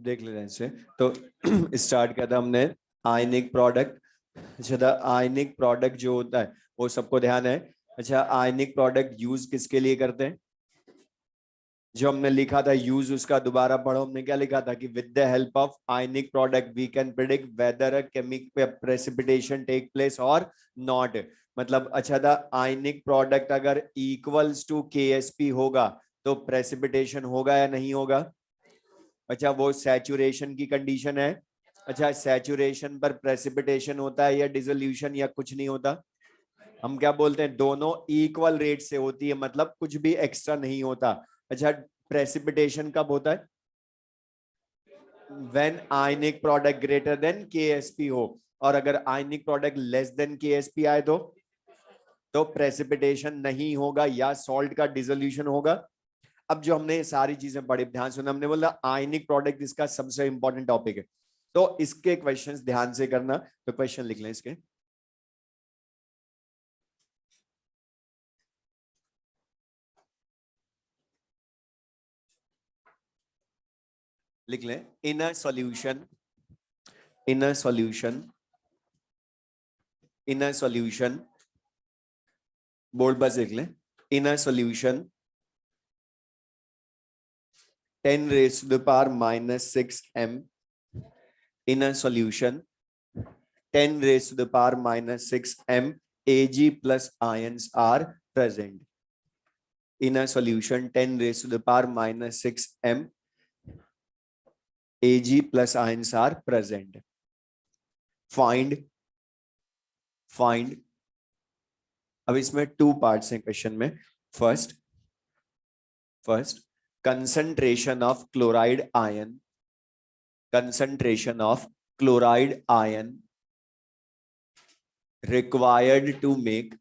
देख लेते हैं इसे। तो स्टार्ट किया था हमने आयनिक प्रोडक्ट। अच्छा, आयनिक प्रोडक्ट जो होता है वो सबको ध्यान है। अच्छा, आयनिक प्रोडक्ट यूज किसके लिए करते हैं? जो हमने लिखा था यूज, उसका दोबारा पढ़ो। हमने क्या लिखा था कि with the help of ionic product we can predict whether a chemical precipitation take place और नॉट। मतलब अच्छा था, आयनिक प्रोडक्ट अगर इक्वल्स टू केएसपी होगा तो प्रेसिपिटेशन होगा या नहीं होगा? अच्छा, वो सैचुरेशन की कंडीशन है। अच्छा, सैचुरेशन पर प्रेसिपिटेशन होता है या डिसोल्यूशन या कुछ नहीं होता? हम क्या बोलते हैं, दोनों इक्वल रेट से होती है, मतलब कुछ भी एक्स्ट्रा नहीं होता। अच्छा, प्रेसिपिटेशन कब होता है? When ionic product greater then Ksp हो, और अगर ionic product less than Ksp आए तो प्रेसिपिटेशन नहीं होगा या सॉल्ट का डिसोल्यूशन होगा। अब जो हमने सारी चीजें पढ़ी, ध्यान सुना, हमने बोला आयनिक प्रोडक्ट इसका सबसे इंपॉर्टेंट टॉपिक है, तो इसके क्वेश्चंस ध्यान से करना। तो क्वेश्चन लिख लें इसके। लिख लें, in a solution, in a solution, in a solution, board पर लिख लें, in a solution 10 raised to the power minus 6 m, in a solution 10 raised to the power minus 6 m Ag plus ions are present. In a solution 10 raised to the power minus 6 m Ag plus ions are present. Find अब इसमें 2 parts हैं question में। First concentration of chloride ion, concentration of chloride ion required to make,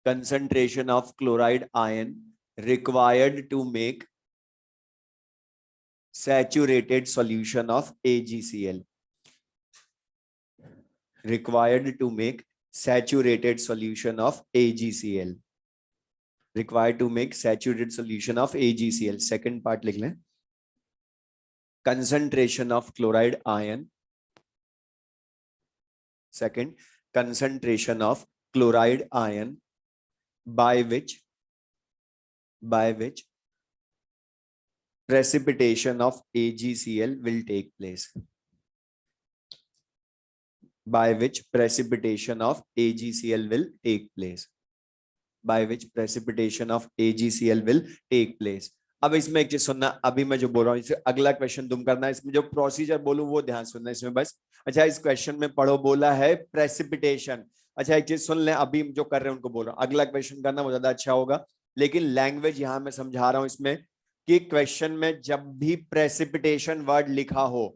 concentration of chloride ion required to make saturated solution of AgCl, required to make saturated solution of AgCl, required to make saturated solution of AgCl. Second part लिख लें, concentration of chloride ion, second concentration of chloride ion by which precipitation of AgCl will take place, by which precipitation of AgCl will take place, by which precipitation of AgCl will take place. अब इसमें एक चीज सुनना, अभी मैं जो बोल रहा हूँ इसे अगला क्वेश्चन तुम करना, इसमें जो प्रोसीजर बोलूं वो ध्यान सुनना इसमें बस। अच्छा, इस क्वेश्चन में पढ़ो, बोला है प्रेसिपिटेशन। अच्छा, एक चीज सुन लें, अभी जो कर रहे हैं उनको बोल रहा हूँ, अगला क्वेश्चन करना वो ज्यादा अच्छा होगा। लेकिन लैंग्वेज यहां मैं समझा रहा हूं इसमें कि क्वेश्चन में जब भी प्रेसिपिटेशन वर्ड लिखा हो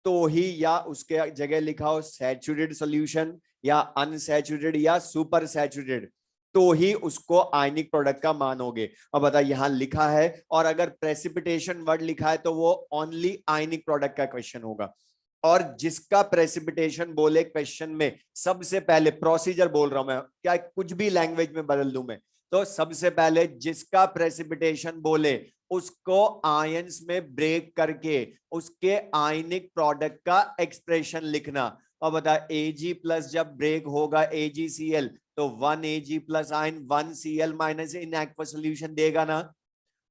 तो ही या उसके जगह लिखा हो सैचुरेटेड सोल्यूशन या अनसैचुरेटेड या सुपर सैचुरेटेड, तो ही उसको आयनिक प्रोडक्ट का मानोगे। अब बता, यहां लिखा है और अगर प्रेसिपिटेशन वर्ड लिखा है तो वो ओनली आयनिक प्रोडक्ट का क्वेश्चन होगा। और जिसका प्रेसिपिटेशन बोले क्वेश्चन में, सबसे पहले प्रोसीजर बोल रहा हूं मैं, क्या कुछ भी लैंग्वेज में बदल दूं मैं, तो सबसे पहले जिसका प्रेसिपिटेशन बोले उसको आयंस में ब्रेक करके उसके आयनिक प्रोडक्ट का एक्सप्रेशन लिखना। और बता, Ag प्लस जब ब्रेक होगा AgCl तो 1 Ag plus ion 1 Cl minus in aqua solution देगा ना।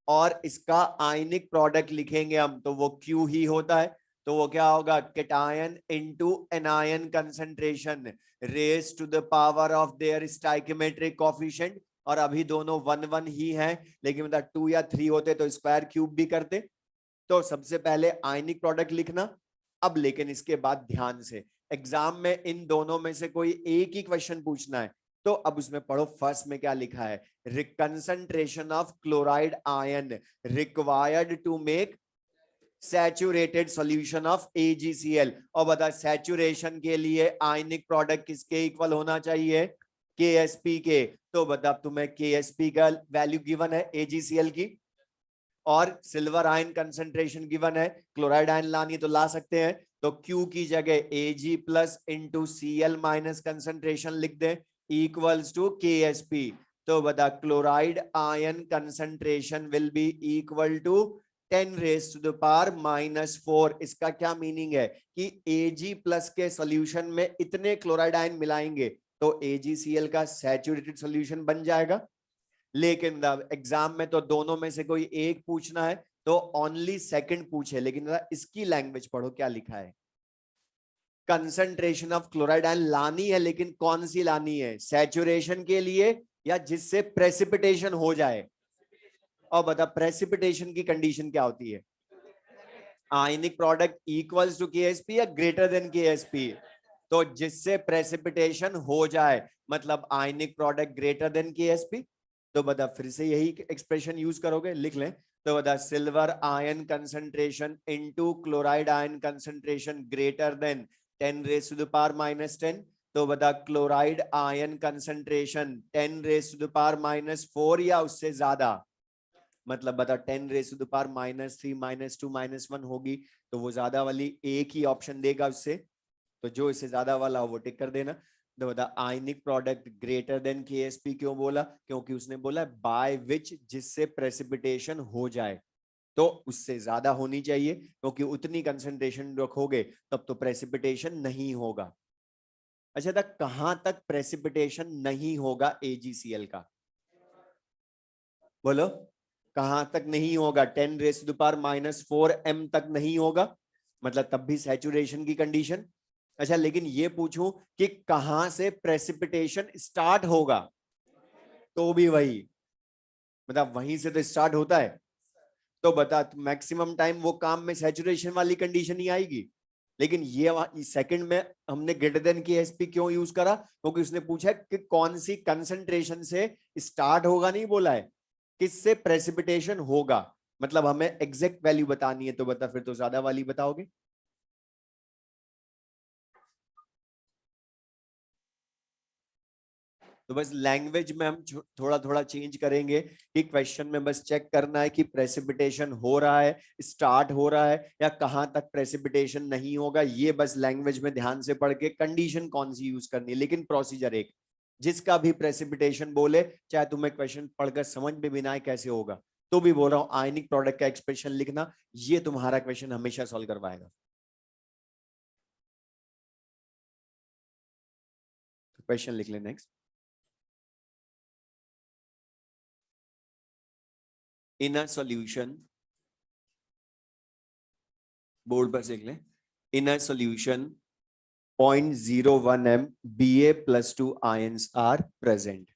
और इसका आयनिक प्रोडक्ट लिखेंगे हम तो वो Q ही होता है, तो वो क्या होगा, cation into anion concentration raise to the power of their stoichiometric coefficient. और अभी दोनों 1 1 ही हैं, लेकिन मतलब 2 या 3 होते तो स्क्वायर क्यूब भी करते। तो सबसे पहले आयनिक प्रोडक्ट लिखना। अब लेकिन इसके बाद ध्यान से, एग्जाम में इन दोनों में से कोई एक ही क्वेश्चन पूछना है, तो अब उसमें पढ़ो फर्स्ट में क्या लिखा है, concentration of chloride ion required to make saturated solution of AgCl। और बता, सैचुरेशन के लिए आयनिक प्रोडक्ट किसके इक्वल होना चाहिए, KSP के। तो बता, तुम्हें KSP का वैल्यू गिवन है AgCl की, और सिल्वर आयन कंसंट्रेशन गिवन है, क्लोराइड आयन लानी तो ला सकते हैं। तो Q की जगह Ag plus into Cl minus concentration लिख दे इक्वल्स टू KSP। तो बता, chloride ion concentration will be equal to 10⁻⁻⁴। इसका क्या मीनिंग है कि Ag प्लस के सॉल्यूशन में इतने क्लोराइड आयन मिलाएंगे तो AgCl का सैचुरेटेड सॉल्यूशन बन जाएगा। लेकिन एग्जाम में तो दोनों में से कोई एक पूछना है तो ओनली सेकंड पूछे, लेकिन इसकी लैंग्वेज पढ़ो क्या लिखा है। कंसंट्रेशन ऑफ क्लोराइड आयन लानी है, लेकिन कौन सी लानी है, सैचुरेशन के लिए या जिससे प्रेसिपिटेशन हो जाए। और बता प्रेसिपिटेशन की कंडीशन क्या होती है, ionic product equals to KSP या ग्रेटर देन KSP। तो जिससे प्रेसिपिटेशन हो जाए मतलब ionic product greater than KSP। तो बता फिर से यही एक्सप्रेशन यूज करोगे, लिख लें। तो बता silver ion concentration into chloride ion concentration greater than 10⁻⁻10। तो बता क्लोराइड आयन कंसंट्रेशन 10⁻⁻⁴ या उससे ज्यादा। मतलब बता 10⁻⁻³ -2 -1 होगी तो वो ज्यादा वाली एक ही ऑप्शन देगा उससे। तो जो इससे ज्यादा वाला वो टिक कर देना। तो बता आयनिक प्रोडक्ट ग्रेटर देन KSP क्यों बोला, क्योंकि उसने बोला बाय विच, जिससे प्रेसिपिटेशन हो जाए। तो उससे ज्यादा होनी चाहिए क्योंकि उतनी कंसंट्रेशन रखोगे तब तो प्रेसिपिटेशन नहीं होगा। अच्छा तक कहां तक प्रेसिपिटेशन नहीं होगा AgCl का, बोलो कहां तक नहीं होगा। 10⁻⁻⁴ तक नहीं होगा, मतलब तब भी सैचुरेशन की कंडीशन। अच्छा लेकिन ये पूछूं कि कहां से प्रेसिपिटेशन स्टार्ट होगा, तो भी वही, मतलब वहीं से तो स्टार्ट होता है। तो बता मैक्सिमम टाइम वो काम में सैचुरेशन वाली कंडीशन ही आएगी। लेकिन ये सेकंड में हमने ग्रेटर देन KSP क्यों यूज करा, क्योंकि उसने पूछा कि कौन सी कंसंट्रेशन से स्टार्ट होगा, नहीं बोला है किससे प्रेसिपिटेशन होगा। मतलब हमें एग्जैक्ट वैल्यू बतानी है। तो बता फिर तो ज्यादा वाली बताओगे। तो बस लैंग्वेज में हम थोड़ा थोड़ा चेंज करेंगे कि क्वेश्चन में बस चेक करना है कि प्रेसिपिटेशन हो रहा है, स्टार्ट हो रहा है, या कहां तक प्रेसिपिटेशन नहीं होगा। ये बस लैंग्वेज में ध्यान से पढ़ के कंडीशन कौन सी यूज करनी है, लेकिन प्रोसीजर एक, जिसका भी प्रेसिपिटेशन बोले चाहे तुम्हें क्वेश्चन पढ़कर समझ में भी ना आए कैसे होगा, तो भी बोल रहा हूं आयनिक प्रोडक्ट का एक्सप्रेशन लिखना, ये तुम्हारा क्वेश्चन हमेशा सॉल्व करवाएगा। क्वेश्चन लिख ले next. In a solution, board पर लिख ले, इन a solution 0.01 m Ba+2 ions are present.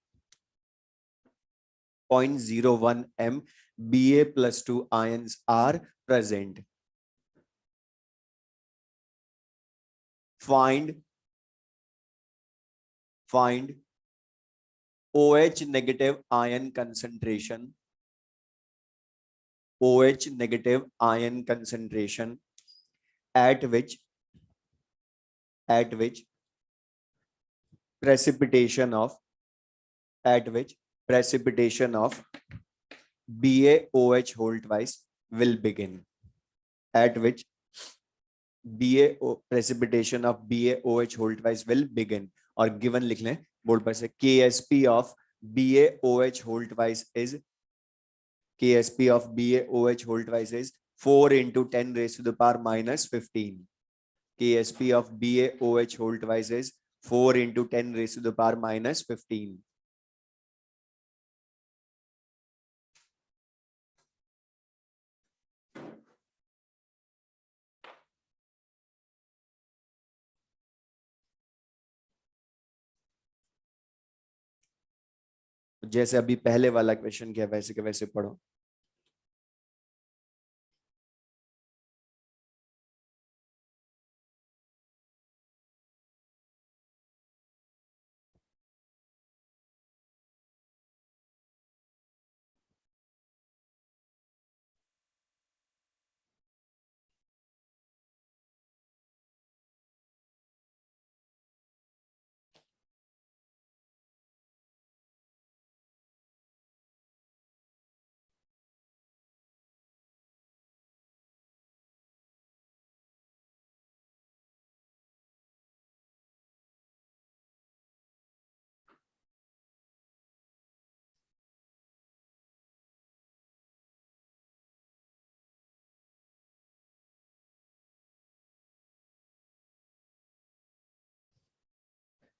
0.01 m Ba+2 ions are present. Find OH negative ion concentration. OH negative ion concentration at which precipitation of BaOH whole twice will begin. At which precipitation of BaOH whole twice will begin. और given लिख लें board पर से, KSP of BaOH whole twice is 4 into 10 raised to the power minus 15. KSP of BaOH whole twice is 4 into 10 raised to the power minus 15. जैसे अभी पहले वाला question किया वैसे के वैसे पढ़ो।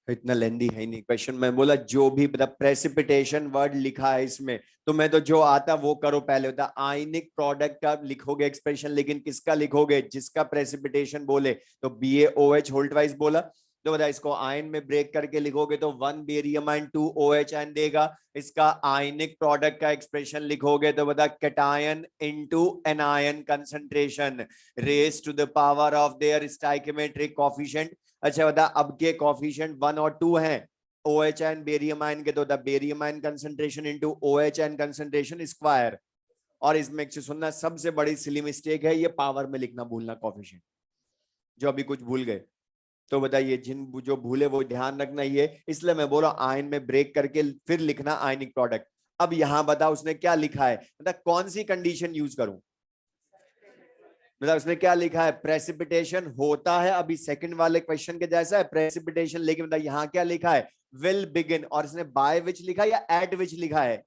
इतना लेंदी है ही नहीं क्वेश्चन। मैं बोला जो भी मतलब प्रेसिपिटेशन वर्ड लिखा है इसमें, तो मैं तो जो आता वो करो पहले होता। आयनिक प्रोडक्ट का लिखोगे एक्सप्रेशन, लेकिन किसका लिखोगे? जिसका प्रेसिपिटेशन बोले। तो BaOH होल्ट वाइज बोला, तो बता इसको आयन में ब्रेक करके लिखोगे तो 1 बेरियम आयन 2 OH आयन देगा। इसका आयनिक प्रोडक्ट का एक्सप्रेशन लिखोगे तो बता cation into anion concentration raise to the power of their stoichiometric coefficient. अच्छा बता, अब के कॉफिशिएंट 1 और 2 हैं OH एंड बेरियम आयन के, तो the barium ion concentration into OH and concentration square. और इसमें एक चीज सुनना, सबसे बड़ी सिली मिस्टेक है ये पावर में लिखना भूलना कॉफिशिएंट, जो अभी कुछ भूल गए। तो बताइए जिन जो भूले वो ध्यान रखना ही है, इसलिए मैं बोला आयन में ब्रेक करके फिर लिखना आयनिक प्रोडक्ट। अब यहां बता उसने क्या लिखा है, मतलब कौन सी कंडीशन यूज करूं? मतलब उसने क्या लिखा है? प्रेसिपिटेशन होता है, अभी सेकंड वाले क्वेश्चन के जैसा है प्रेसिपिटेशन, लेकिन मतलब यहां क्या लिखा है? Will begin. और इसने बाय विच लिखा है या एट विच लिखा है?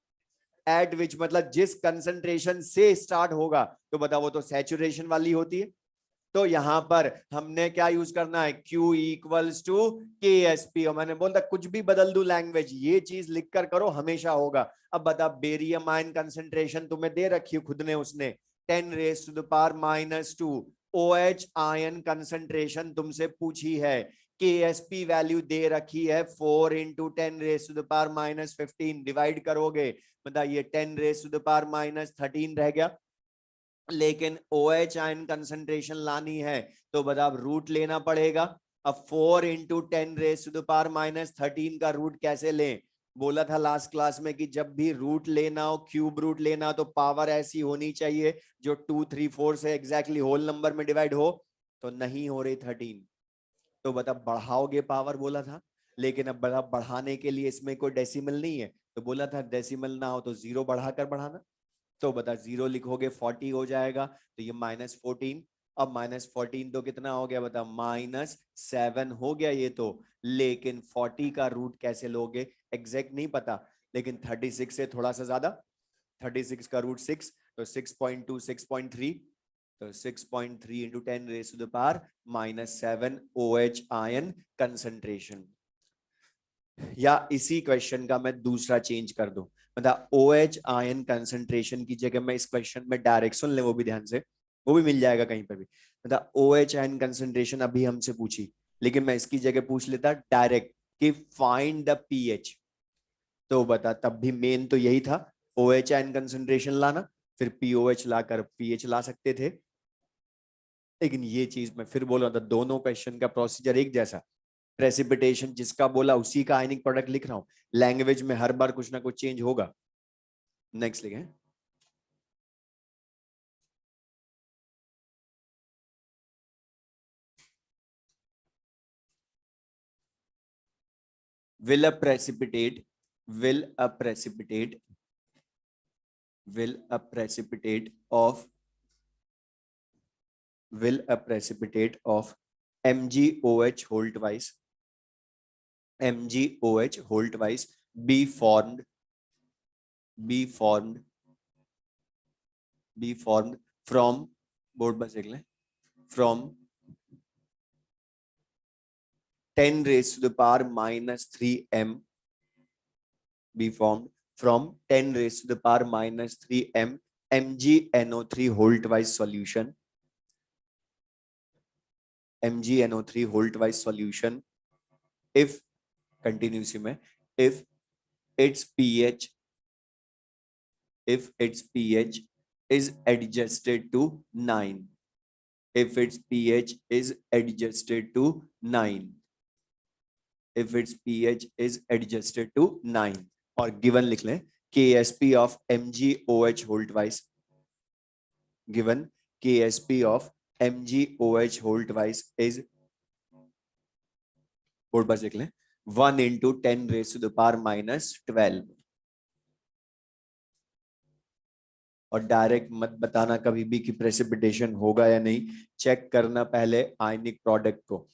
एट विच मतलब जिस कंसंट्रेशन से स्टार्ट होगा। तो बताओ वो तो सैचुरेशन वाली होती है। तो यहां पर हमने क्या यूज करना है? Q equals to KSP। और मैंने बोला कुछ भी बदल दू लैंग्वेज, ये चीज लिख कर करो हमेशा होगा। अब बता बेरियम आयन कंसंट्रेशन तुम्हें दे रखी है खुद ने, उसने 10 raise to the power -2। OH ion concentration तुमसे पूछी है, KSP वैल्यू दे रखी है 4 into 10 raise to the power -15। Divide करोगे मतलब ये 10 रेज टू द पावर -13 रह गया। लेकिन OH आयन कंसंट्रेशन लानी है तो बता रूट लेना पड़ेगा। अब 4 into 10 raise to the power -13 का रूट कैसे लें? बोला था लास्ट क्लास में कि जब भी रूट लेना हो, क्यूब रूट लेना हो, तो पावर ऐसी होनी चाहिए जो 2 3 4 से एग्जैक्टली होल नंबर में डिवाइड हो। तो नहीं हो रही 13, तो बता बढ़ाओगे पावर बोला था। लेकिन अब बड़ा बढ़ाने के लिए इसमें कोई डेसिमल नहीं है, तो बोला था डेसिमल ना हो तो जीरो बढ़ाकर बढ़ाना। तो बता जीरो लिखोगे 40 हो जाएगा, तो ये -14। अब -14 तो कितना हो गया बता? -7 हो गया ये तो। लेकिन 40 का रूट कैसे लोगे? एग्जैक्ट नहीं पता, लेकिन 36 से थोड़ा सा ज्यादा। 36 का रूट 6, तो 6.2 6.3। तो 6.3 into 10 raise to the power -7 OH ion concentration. या इसी क्वेश्चन का मैं दूसरा चेंज कर दूं, मतलब OH आयन कंसंट्रेशन की जगह मैं इस क्वेश्चन में डायरेक्ट, सुन ले वो भी ध्यान से, वो भी मिल जाएगा कहीं पर भी। मतलब OH आयन कंसंट्रेशन अभी हमसे पूछी, लेकिन मैं इसकी जगह पूछ लेता डायरेक्ट कि फाइंड द पीएच। तो बता तब भी मेन तो यही था, OH आयन कंसंट्रेशन लाना, फिर POH लाकर पीएच ला सकते थे। लेकिन ये चीज मैं फिर बोल रहा था, दोनों क्वेश्चन का प्रोसीजर एक जैसा। प्रेसिपिटेशन जिसका बोला उसी का आयनिक प्रोडक्ट लिख रहा हूं, लैंग्वेज में हर बार कुछ ना कुछ चेंज होगा। नेक्स्ट लिखें। will a precipitate will a precipitate will a precipitate of will a precipitate of MgOH whole twice MgOH whole twice be formed be formed be formed from board बस देख लें, from 10 raised to the power -3 m be formed from 10 raised to the power -3 m MgNO3 whole twice solution MgNO3 whole twice solution if continuously में if its pH if its pH is adjusted to 9 if its pH is adjusted to 9 if its pH is adjusted to 9 और given लिख लें KSP of MgOH whole twice given KSP of MgOH whole twice is board पर लिख लें 1 into 10 raised to the power -12। और direct मत बताना कभी भी कि प्रेसिपिटेशन होगा या नहीं, चेक करना पहले आयनिक प्रोडक्ट को।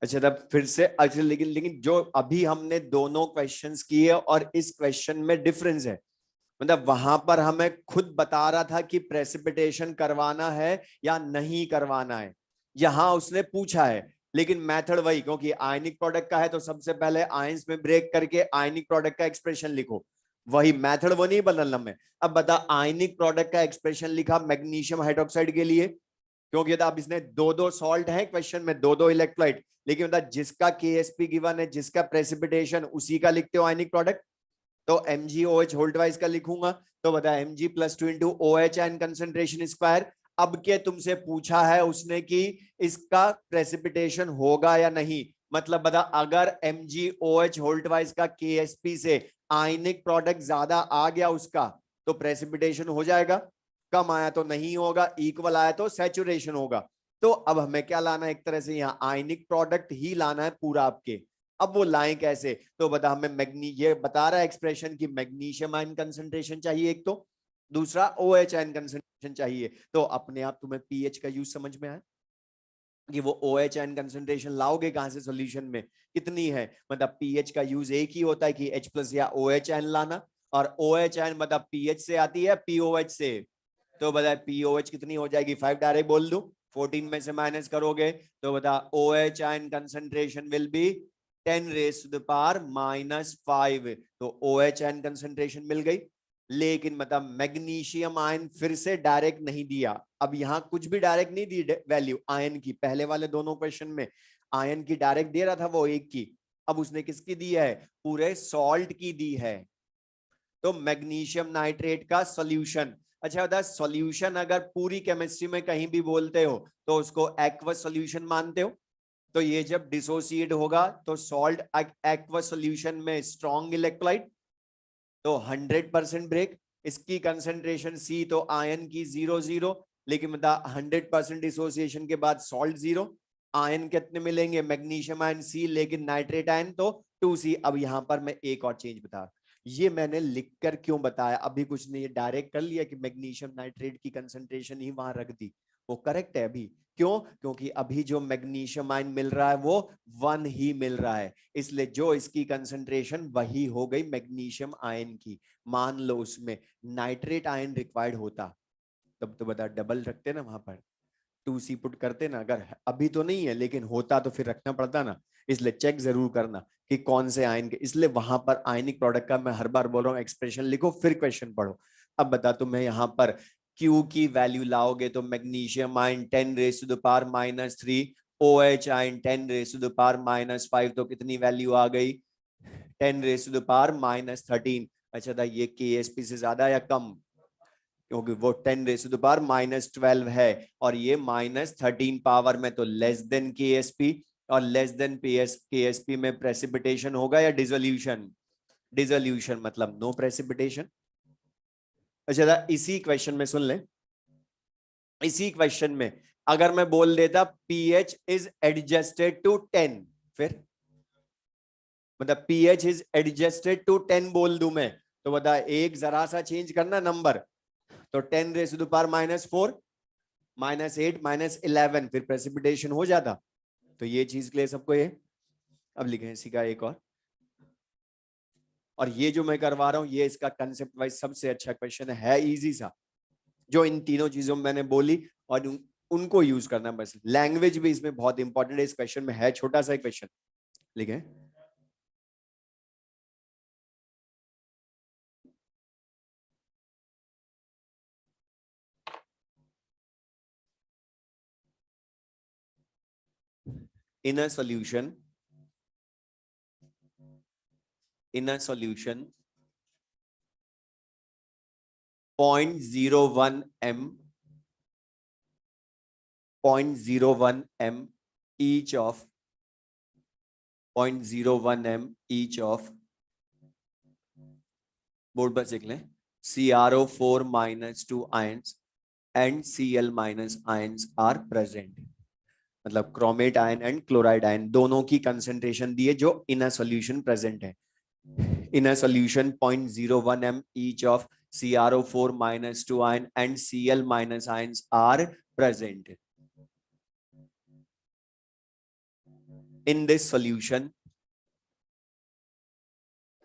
अच्छा तब फिर से, अच्छा लेकिन लेकिन जो अभी हमने दोनों क्वेश्चंस किए और इस क्वेश्चन में डिफरेंस है, मतलब वहां पर हमें खुद बता रहा था कि प्रेसिपिटेशन करवाना है या नहीं करवाना है, यहां उसने पूछा है, लेकिन मेथड वही, क्योंकि आयनिक प्रोडक्ट का है तो सबसे पहले आयंस में ब्रेक करके आयनिक प्रोडक्ट का एक्सप्रेशन लिखो, वही मेथड, वो नहीं बदलना मैं। अब बता, आयनिक प्रोडक्ट का एक्सप्रेशन लिखा मैग्नीशियम हाइड्रोक्साइड के लिए, क्योंकि अब इसने दो दो सॉल्ट है क्वेश्चन में, दो दो इलेक्ट्रोलाइट, लेकिन बता जिसका केएसपी गिवन है, जिसका प्रेसिपिटेशन, उसी का लिखते हो आयनिक प्रोडक्ट। तो MgOH होल्ड वाइज का लिखूंगा, तो बता Mg+2 into OH and concentration square. अब के तुमसे पूछा है उसने कि इसका प्रेसिपिटेशन होगा या नहीं, मतलब बता अगर MgOH होल्ड वाइज का KSP से आयनिक प्रोडक्ट ज्यादा आ गया उसका, तो प्रेसिपिटेशन हो जाएगा, कम आया तो नहीं होगा, इक्वल आया तो सैचुरेशन होगा। तो अब हमें क्या लाना है, एक तरह से यहाँ आयनिक प्रोडक्ट ही लाना है पूरा आपके। अब वो लाएं कैसे, तो बता हमें ये बता रहा है एक्सप्रेशन की मैग्नीशियम आयन कंसंट्रेशन चाहिए एक, तो दूसरा OH आयन कंसंट्रेशन चाहिए। तो अपने आप तुम्हें पीएच का यूज समझ में आया कि वो OH आयन कंसंट्रेशन लाओगे कहां से सॉल्यूशन में, कितनी है, मतलब पीएच का यूज एक ही होता है कि H+ या OH आयन लाना, और OH आयन मतलब पीएच से आती है POH से, तो बता POH कितनी हो जाएगी, 5 डायरेक्ट बोल दूं, 14 में से माइनस करोगे तो बता OH ion concentration will B 10⁻⁻⁵, तो OH आयन कंसंट्रेशन मिल गई। लेकिन मतलब मैग्नीशियम आयन फिर से डायरेक्ट नहीं दिया, अब यहां कुछ भी डायरेक्ट नहीं दी वैल्यू आयन की, पहले वाले दोनों क्वेश्चन में आयन की डायरेक्ट दे रहा था वो एक की, अब उसने किसकी दी है, पूरे सॉल्ट की दी है। तो मैग्नीशियम नाइट्रेट का सॉल्यूशन, अच्छा बता सॉल्यूशन अगर पूरी केमिस्ट्री में कहीं भी बोलते हो तो उसको एक्वस सॉल्यूशन मानते हो, तो ये जब डिसोसिएट होगा तो सॉल्ट एक्वस सॉल्यूशन में स्ट्रॉन्ग इलेक्ट्रोलाइट, तो 100% ब्रेक, इसकी कंसेंट्रेशन C, तो आयन की 0 0, लेकिन मतलब 100% डिसोसिएशन के बाद सॉल्ट 0, आयन कितने मिलेंगे, मैग्नीशियम आयन C, लेकिन नाइट्रेट आयन तो 2C। अब यहां पर मैं एक और चेंज बता, ये मैंने लिखकर क्यों बताया, अभी कुछ नहीं, डायरेक्ट कर लिया कि मैग्नीशियम नाइट्रेट की कंसेंट्रेशन ही वहां रख दी, वो करेक्ट है अभी, क्यों, क्योंकि अभी जो मैग्नीशियम आयन मिल रहा है वो 1 ही मिल रहा है, इसलिए जो इसकी कंसंट्रेशन वही हो गई मैग्नीशियम आयन की। मान लो उसमें नाइट्रेट आयन रिक्वायर्ड होता, तब तो बता डबल रखते ना वहां पर, 2C पुट करते ना, अगर अभी तो नहीं है लेकिन होता तो फिर रखना पड़ता ना, इसलिए चेक जरूर करना कि कौन से आयन के, इसलिए वहां पर आयनिक प्रोडक्ट का मैं हर बार बोल रहा हूँ एक्सप्रेशन लिखो फिर क्वेश्चन पढ़ो। अब बता तुम्हें यहाँ पर Q की वैल्यू लाओगे तो मैग्नीशियम आयन 10⁻⁻³ OH आयन 10⁻⁻5, तो कितनी वैल्यू आ गई, 10⁻⁻13। अच्छा था ये KSP से ज्यादा या कम, क्योंकि वो 10⁻⁻12 है और ये -13 पावर में, तो लेस देन KSP, और लेस देन KSP में प्रेसिपिटेशन होगा या डिसोल्यूशन, डिसोल्यूशन मतलब नो प्रेसिपिटेशन। अच्छा इसी क्वेश्चन में सुन ले, इसी क्वेश्चन में अगर मैं बोल देता pH इज एडजस्टेड टू 10, फिर मतलब pH इज एडजस्टेड टू 10 बोल दूं मैं, तो बता एक जरा सा चेंज करना नंबर, तो 10⁻⁻4 -8 -11, फिर प्रेसिपिटेशन हो जाता, तो ये चीज के लिए सबको ये। अब लिखे इसी का एक और ये जो मैं करवा रहा हूं ये इसका कंसेप्ट वाइज सबसे अच्छा क्वेश्चन है, इजी सा, जो इन तीनों चीजों में मैंने बोली और उनको यूज करना, बस लैंग्वेज भी इसमें बहुत इंपॉर्टेंट है, इस क्वेश्चन में है छोटा सा क्वेश्चन, लिखे in a solution, in a solution 0.01 m, 0.01 m each of 0.01 m each of, board पर सीख लें, CrO4- 2 ions and Cl- ions are present, मतलब chromate ion and chloride ion दोनों की कंसेंट्रेशन दी है जो इन अ सॉल्यूशन प्रेजेंट है, इन a solution 0.01 m each of CrO4- 2 ion and Cl- ions are present। in this solution,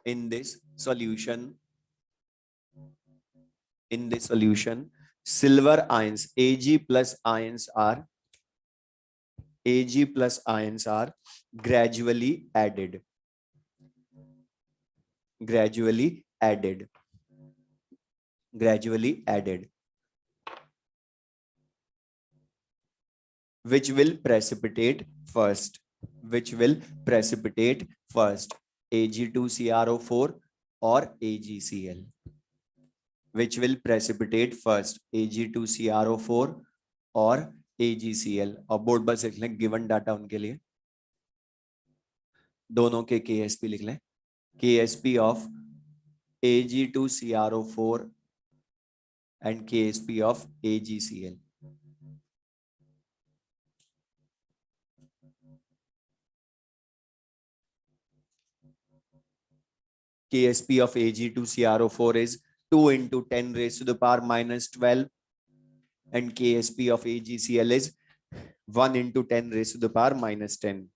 in this solution, in this solution, silver ions, Ag plus ions are gradually added, gradually added, gradually added, which will precipitate first, which will precipitate first, Ag2CrO4 or AgCl, which will precipitate first, Ag2CrO4 और AgCl। और board पर लिख लें given data उनके लिए, दोनों के KSP लिख लें, KSP of Ag2CrO4 and KSP of AgCl। KSP of Ag2CrO4 is 2 into 10 raised to the power minus 12 and KSP of AgCl is 1 into 10 raised to the power minus 10.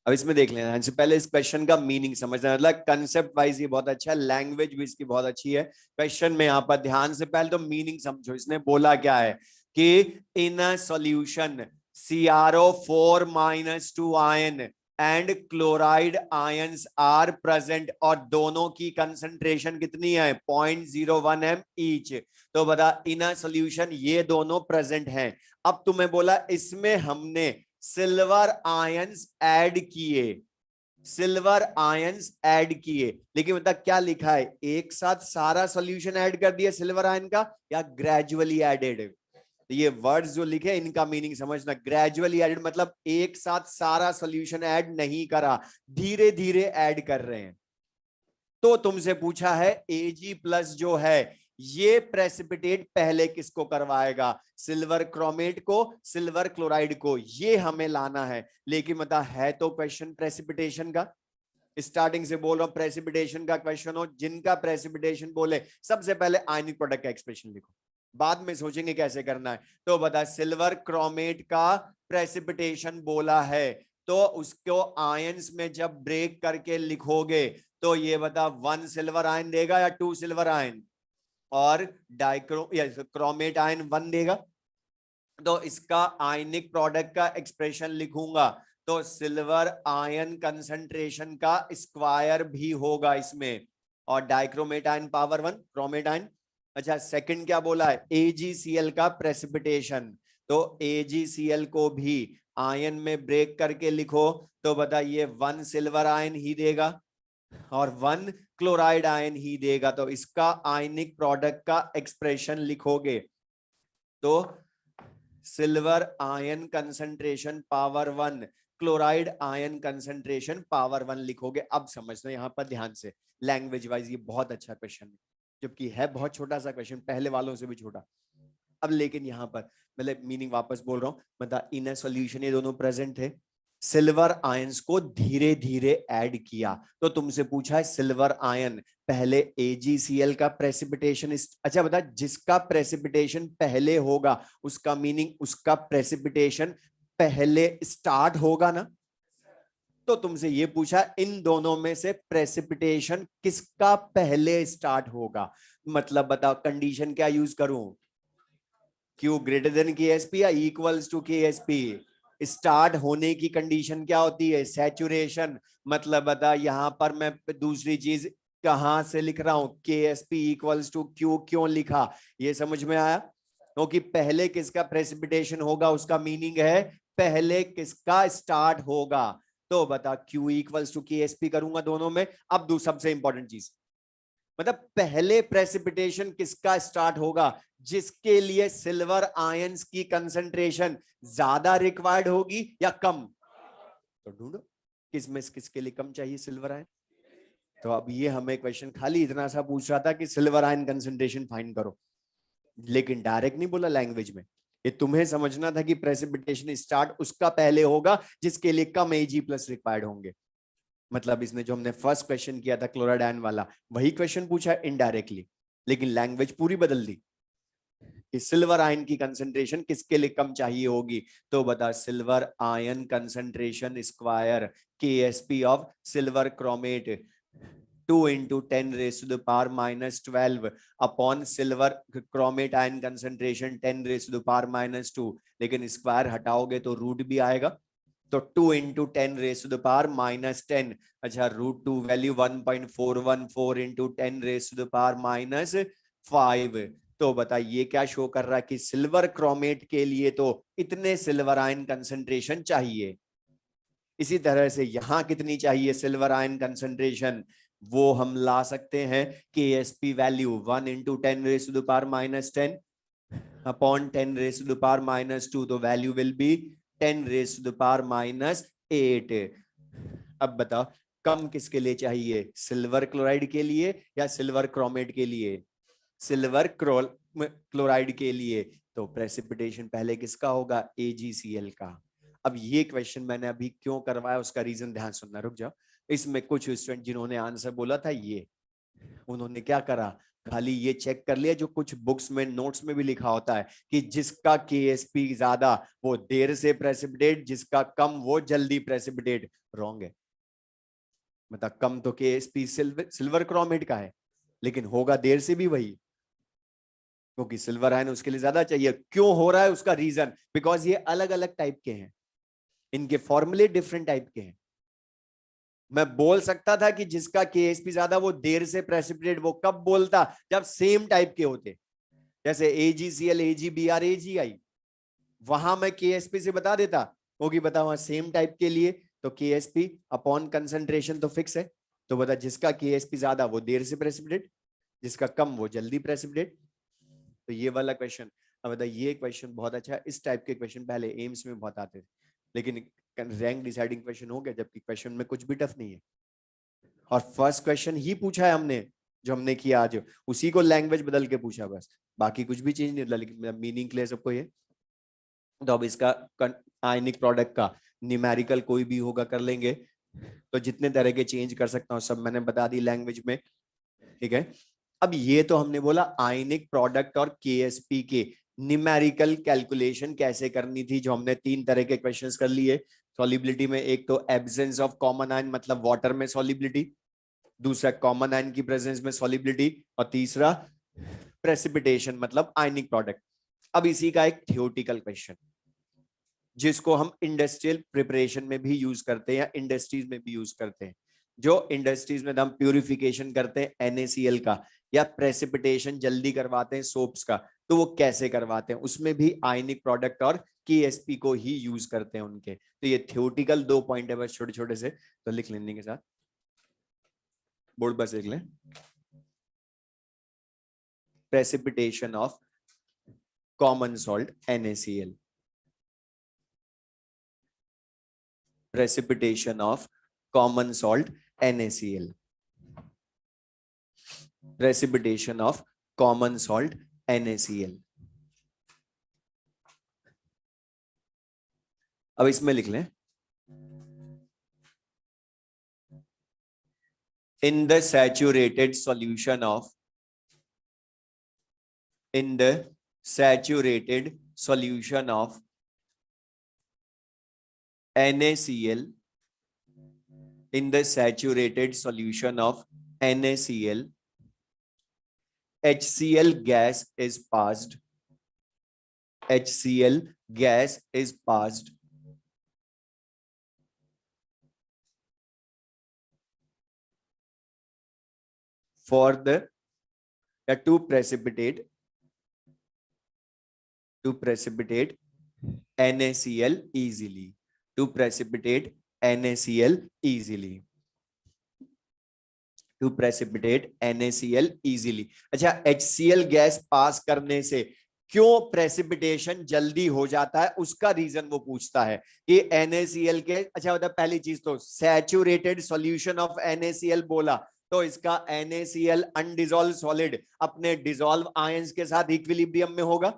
अब इसमें देख लेना से पहले इस क्वेश्चन का मीनिंग समझना, मतलब कंसेप्ट वाइज ये बहुत अच्छा है, लैंग्वेज भी इसकी बहुत अच्छी है। क्वेश्चन में यहाँ पर ध्यान से पहले तो मीनिंग समझो, इसने बोला क्या है कि in a solution CrO4 - 2 ion and chloride ions are present, और दोनों की कंसंट्रेशन कितनी है 0.01 m ईच। तो बता इन अ सॉल्यूशन ये दोनों प्रेजेंट हैं। अब तुम्हें बोला इसमें हमने सिल्वर आयंस ऐड किए, सिल्वर आयंस ऐड किए, लेकिन बता क्या लिखा है, एक साथ सारा सॉल्यूशन ऐड कर दिया सिल्वर आयन का या ग्रेजुअली एडेड। ये वर्ड्स जो लिखे इनका मीनिंग समझना, ग्रेजुअली एडेड मतलब एक साथ सारा सॉल्यूशन ऐड नहीं करा, धीरे धीरे ऐड कर रहे हैं। तो तुमसे पूछा है Ag+ जो है ये प्रेसिपिटेट पहले किसको करवाएगा, सिल्वर क्रोमेट को, सिल्वर क्लोराइड को, ये हमें लाना है। लेकिन बता है तो क्वेश्चन प्रेसिपिटेशन का, स्टार्टिंग से बोल रहा हूं प्रेसिपिटेशन का क्वेश्चन हो, जिनका प्रेसिपिटेशन बोले सबसे पहले आयनिक प्रोडक्ट का एक्सप्रेशन लिखो, बाद में सोचेंगे कैसे करना है। तो बता सिल्वर क्रोमेट का प्रेसिपिटेशन बोला है, तो उसको आयंस में जब ब्रेक करके लिखोगे तो ये बता 1 सिल्वर आयन देगा या 2 सिल्वर आयन, और क्रोमेट आयन 1 देगा। तो इसका आयनिक प्रोडक्ट का एक्सप्रेशन लिखूंगा तो सिल्वर आयन कंसंट्रेशन का स्क्वायर भी होगा इसमें, और dichromate ion power 1 chromate ion. अच्छा सेकंड क्या बोला है, AgCl का प्रेसिपिटेशन, तो AgCl को भी आयन में ब्रेक करके लिखो तो बताइए 1 सिल्वर आयन ही देगा और 1 क्लोराइड आयन ही देगा। तो इसका आयनिक प्रोडक्ट का एक्सप्रेशन लिखोगे तो silver ion concentration power 1, chloride ion concentration power 1 लिखोगे। अब समझना यहाँ पर ध्यान से, लैंग्वेज वाइज ये बहुत अच्छा क्वेश्चन है, जबकि है बहुत छोटा सा क्वेश्चन, पहले वालों से भी छोटा। अब लेकिन यहाँ पर मतलब मीनिंग वापस बोल रहा हूं, मतलब इन सॉल्यूशन ये दोनों प्रेजेंट थे, सिल्वर आयंस को धीरे धीरे ऐड किया। तो तुमसे पूछा है सिल्वर आयन पहले AgCl का प्रेसिपिटेशन, अच्छा बता जिसका प्रेसिपिटेशन पहले होगा उसका मीनिंग उसका प्रेसिपिटेशन पहले स्टार्ट होगा ना। तो तुमसे ये पूछा इन दोनों में से प्रेसिपिटेशन किसका पहले स्टार्ट होगा, मतलब बताओ कंडीशन क्या यूज करूं, Q ग्रेटर देन KSP या इक्वल्स टू KSP। स्टार्ट होने की कंडीशन क्या होती है, सैचुरेशन। मतलब बता यहां पर मैं दूसरी चीज कहां से लिख रहा हूं, KSP इक्वल्स टू Q क्यों लिखा, ये समझ में आया। क्योंकि पहले किसका प्रेसिपिटेशन होगा उसका मीनिंग है पहले किसका स्टार्ट होगा। तो बता Q इक्वल्स टू KSP करूंगा दोनों में। अब सबसे इंपॉर्टेंट चीज, मतलब पहले प्रेसिपिटेशन किसका स्टार्ट होगा, जिसके लिए सिल्वर आयंस की कंसंट्रेशन ज्यादा रिक्वायर्ड होगी या कम। तो ढूंढो किसमें किसके लिए कम चाहिए सिल्वर आयन, तो अब ये हमें क्वेश्चन खाली इतना सा पूछ रहा था कि सिल्वर आयन कंसंट्रेशन फाइंड करो, लेकिन डायरेक्ट नहीं बोला लैंग्वेज में। ये तुम्हें समझना था कि प्रेसिपिटेशन स्टार्ट उसका पहले होगा जिसके लिए कम Ag प्लस रिक्वायर्ड होंगे। मतलब इसने जो हमने फर्स्ट क्वेश्चन किया था क्लोराइड आयन वाला, वही क्वेश्चन पूछा इनडायरेक्टली, लेकिन लैंग्वेज पूरी बदल दी कि सिल्वर आयन की कंसंट्रेशन किसके लिए कम चाहिए होगी। तो बता, silver ion concentration square KSP of silver chromate 2 into 10 raised to the power minus 12 upon silver chromate ion concentration 10 raised to the power minus 2, लेकिन स्क्वायर हटाओगे तो रूट भी आएगा, तो 2 into 10 raised to the power minus 10। अच्छा, root 2 value 1.414 into 10 raised to the power minus 5। तो बता ये क्या शो कर रहा है कि सिल्वर क्रोमेट के लिए तो इतने सिल्वर आयन कंसंट्रेशन चाहिए। इसी तरह से यहां कितनी चाहिए सिल्वर आयन कंसंट्रेशन, वो हम ला सकते हैं KSP value 1 into 10 raised to the power minus 10 upon 10 raised to the power minus 2, तो value will be 10 raised to the power minus 8। अब बता, कम किसके लिए चाहिए, सिल्वर क्लोराइड के लिए या सिल्वर क्रोमेट के लिए? सिल्वर क्लोराइड के लिए। तो प्रेसिपिटेशन पहले किसका होगा, AgCl का। अब ये क्वेश्चन मैंने अभी क्यों करवाया उसका रीजन ध्यान सुनना, रुक जाओ। इसमें कुछ स्टूडेंट जिन्होंने आंसर बोला था ये, उन्होंने क्या करा, खाली ये चेक कर लिया जो कुछ बुक्स में नोट्स में भी लिखा होता है कि जिसका KSP ज्यादा वो देर से प्रेसिपिटेट, जिसका कम वो जल्दी प्रेसिपिटेट। रॉन्ग है। मतलब कम तो KSP सिल्वर क्रोमेट का है, लेकिन होगा देर से भी वही, क्योंकि सिल्वर आयन उसके लिए ज्यादा चाहिए। क्यों हो रहा है उसका रीजन, बिकॉज ये अलग अलग टाइप के हैं, इनके फॉर्मूले डिफरेंट टाइप के हैं। मैं बोल सकता था कि जिसका KSP ज्यादा वो देर से प्रेसिपिटेट, वो कब बोलता, जब सेम टाइप के होते, जैसे AgCl AgBr AgI, वहां मैं KSP से बता देता, होगी बता वहां सेम टाइप के लिए तो KSP अपॉन कंसंट्रेशन तो फिक्स है। तो बता जिसका KSP ज्यादा वो देर से प्रेसिपिटेट, जिसका कम वो जल्दी प्रेसिपिटेट। तो ये वाला क्वेश्चन, अब बता ये क्वेश्चन बहुत अच्छा है। इस टाइप के क्वेश्चन पहले एम्स में बहुत आते थे, लेकिन रैंक डिसाइडिंग क्वेश्चन हो गया, जबकि क्वेश्चन में कुछ भी टफ नहीं है। और फर्स्ट क्वेश्चन ही पूछा है हमने, जो हमने किया आज, उसी को लैंग्वेज बदल के पूछा बस, बाकी कुछ भी चेंज नहीं, लेकिन मीनिंग क्लियर सबको ये। तो अब इसका आयनिक प्रोडक्ट का न्यूमेरिकल कोई भी होगा कर लेंगे, तो जितने तरह के चेंज कर सकता हूँ सब मैंने बता दी लैंग्वेज में, ठीक है। अब ये तो हमने बोला आयनिक प्रोडक्ट और KSP के न्यूमेरिकल कैलकुलेशन कैसे करनी थी, जो हमने 3 तरह के क्वेश्चंस कर लिए सॉलिबिलिटी में। एक तो एब्सेंस ऑफ कॉमन आयन, मतलब वाटर में सॉलिबिलिटी, दूसरा कॉमन आयन की प्रेजेंस में सॉलिबिलिटी, और तीसरा प्रेसिपिटेशन मतलब आयनिक प्रोडक्ट। अब इसी का एक थ्योरेटिकल क्वेश्चन जिसको हम इंडस्ट्रियल प्रिपरेशन में भी यूज करते हैं या इंडस्ट्रीज में भी यूज करते हैं। जो इंडस्ट्रीज में हम प्यूरिफिकेशन करते हैं NaCl का, या प्रेसिपिटेशन जल्दी करवाते हैं सोप्स का, तो वो कैसे करवाते हैं, उसमें भी आयनिक प्रोडक्ट और KSP को ही यूज करते हैं उनके। तो ये थ्योरेटिकल 2 पॉइंट है बस छोटे छोटे से, तो लिख लेने के साथ बोर्ड बस लिख लें। Precipitation of common salt NaCl, precipitation of common salt NaCl, precipitation of common salt NaCl। अब इसमें लिख लें, in the saturated solution of, in the saturated solution of NaCl, in the saturated solution of NaCl, HCl gas is passed, HCl gas is passed for the to precipitate NaCl easily, to precipitate NaCl easily, to precipitate NaCl easily। अच्छा, HCl gas pass करने से क्यों precipitation जल्दी हो जाता है, उसका reason वो पूछता है कि NaCl के। अच्छा, मतलब पहली चीज तो सैचुरेटेड सॉल्यूशन ऑफ NaCl बोला, तो इसका NaCl अनडिजोल्व सॉलिड अपने डिजोल्व आयंस के साथ इक्विलिब्रियम में होगा,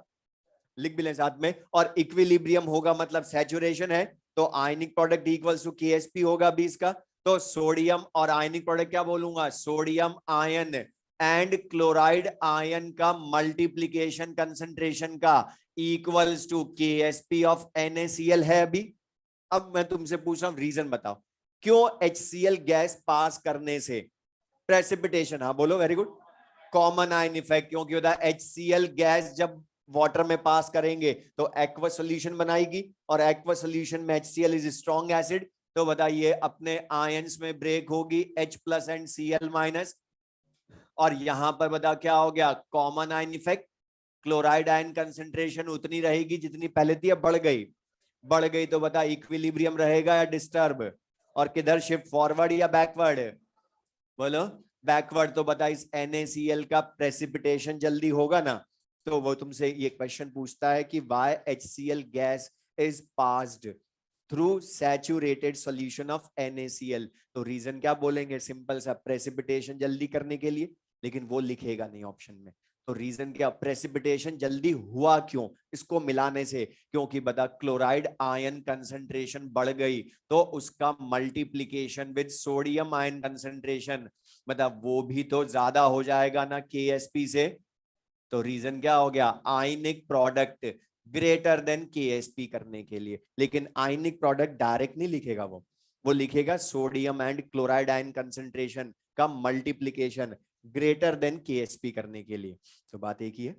लिख भी लें साथ में, और इक्विलिब्रियम होगा मतलब सैचुरेशन है, तो ionic product equals to KSP होगा 20 का। तो सोडियम और आयनिक प्रोडक्ट क्या बोलूंगा, sodium ion and chloride ion का मल्टीप्लीकेशन कंसंट्रेशन का equals to KSP of NaCl है अभी। अब मैं तुमसे पूछ रहा हूं रीजन बताओ, क्यों HCl गैस पास करने से प्रेसिपिटेशन, हाँ बोलो, very good, common ion effect, क्योंकि होता है HCl गैस जब वाटर में पास करेंगे तो एक्वा सॉल्यूशन बनाएगी, और एक्वा सॉल्यूशन में HCl इज स्ट्रॉन्ग एसिड, तो बताइए अपने आयंस में ब्रेक होगी H plus and Cl minus, और यहां पर बता क्या हो गया, common ion effect, chloride ion concentration उतनी रहेगी जितनी पहले थी, अब बढ़ गई तो बता इक्विलिब्रियम रहेगा या डिस्टर्ब, और किधर शिफ्ट, फॉरवर्ड या बैकवर्ड, बोलो बैकवर्ड, तो बता इस NaCl का प्रेसिपिटेशन जल्दी होगा ना। तो वो तुमसे ये क्वेश्चन पूछता है कि why HCl gas is passed through saturated solution of NaCl, तो रीजन क्या बोलेंगे, सिंपल सा, प्रेसिपिटेशन जल्दी करने के लिए, लेकिन वो लिखेगा नहीं ऑप्शन में। तो रीजन क्या, प्रेसिपिटेशन जल्दी हुआ क्यों, इसको मिलाने से, क्योंकि बता क्लोराइड आयन कंसंट्रेशन बढ़ गई तो उसका multiplication with sodium ion concentration, मतलब वो भी तो ज्यादा हो जाएगा ना KSP से। तो रीजन क्या हो गया, आयनिक प्रोडक्ट ग्रेटर देन KSP करने के लिए, लेकिन आयनिक प्रोडक्ट डायरेक्ट नहीं लिखेगा, वो लिखेगा sodium and chloride ion concentration का मल्टीप्लीकेशन ग्रेटर देन KSP करने के लिए। तो बात एक ही है।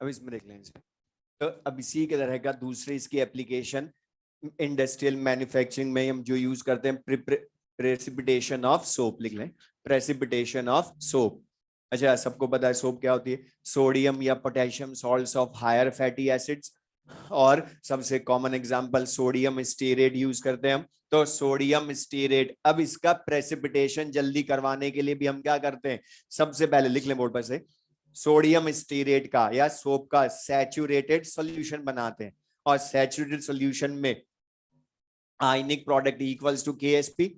अब इसमें देख लें इसे। तो अब इसी के तरह का दूसरी इसकी एप्लीकेशन इंडस्ट्रियल मैन्युफैक्चरिंग में हम जो यूज करते हैं, प्रेसिपिटेशन ऑफ सोप, लिख लें, प्रेसिपिटेशन ऑफ सोप। अच्छा, सबको पता है सोप क्या होती है, सोडियम या potassium salts of higher fatty acids, और सबसे common example sodium stearate use करते हैं हम। तो सोडियम स्टीरेट, अब इसका प्रेसिपिटेशन जल्दी करवाने के लिए भी हम क्या करते हैं, सबसे पहले लिख लें बोर्ड पर से, सोडियम स्टीरेट का या सोप का सैचुरेटेड सॉल्यूशन बनाते हैं, और सैचुरेटेड सॉल्यूशन में ionic product equals to KSP,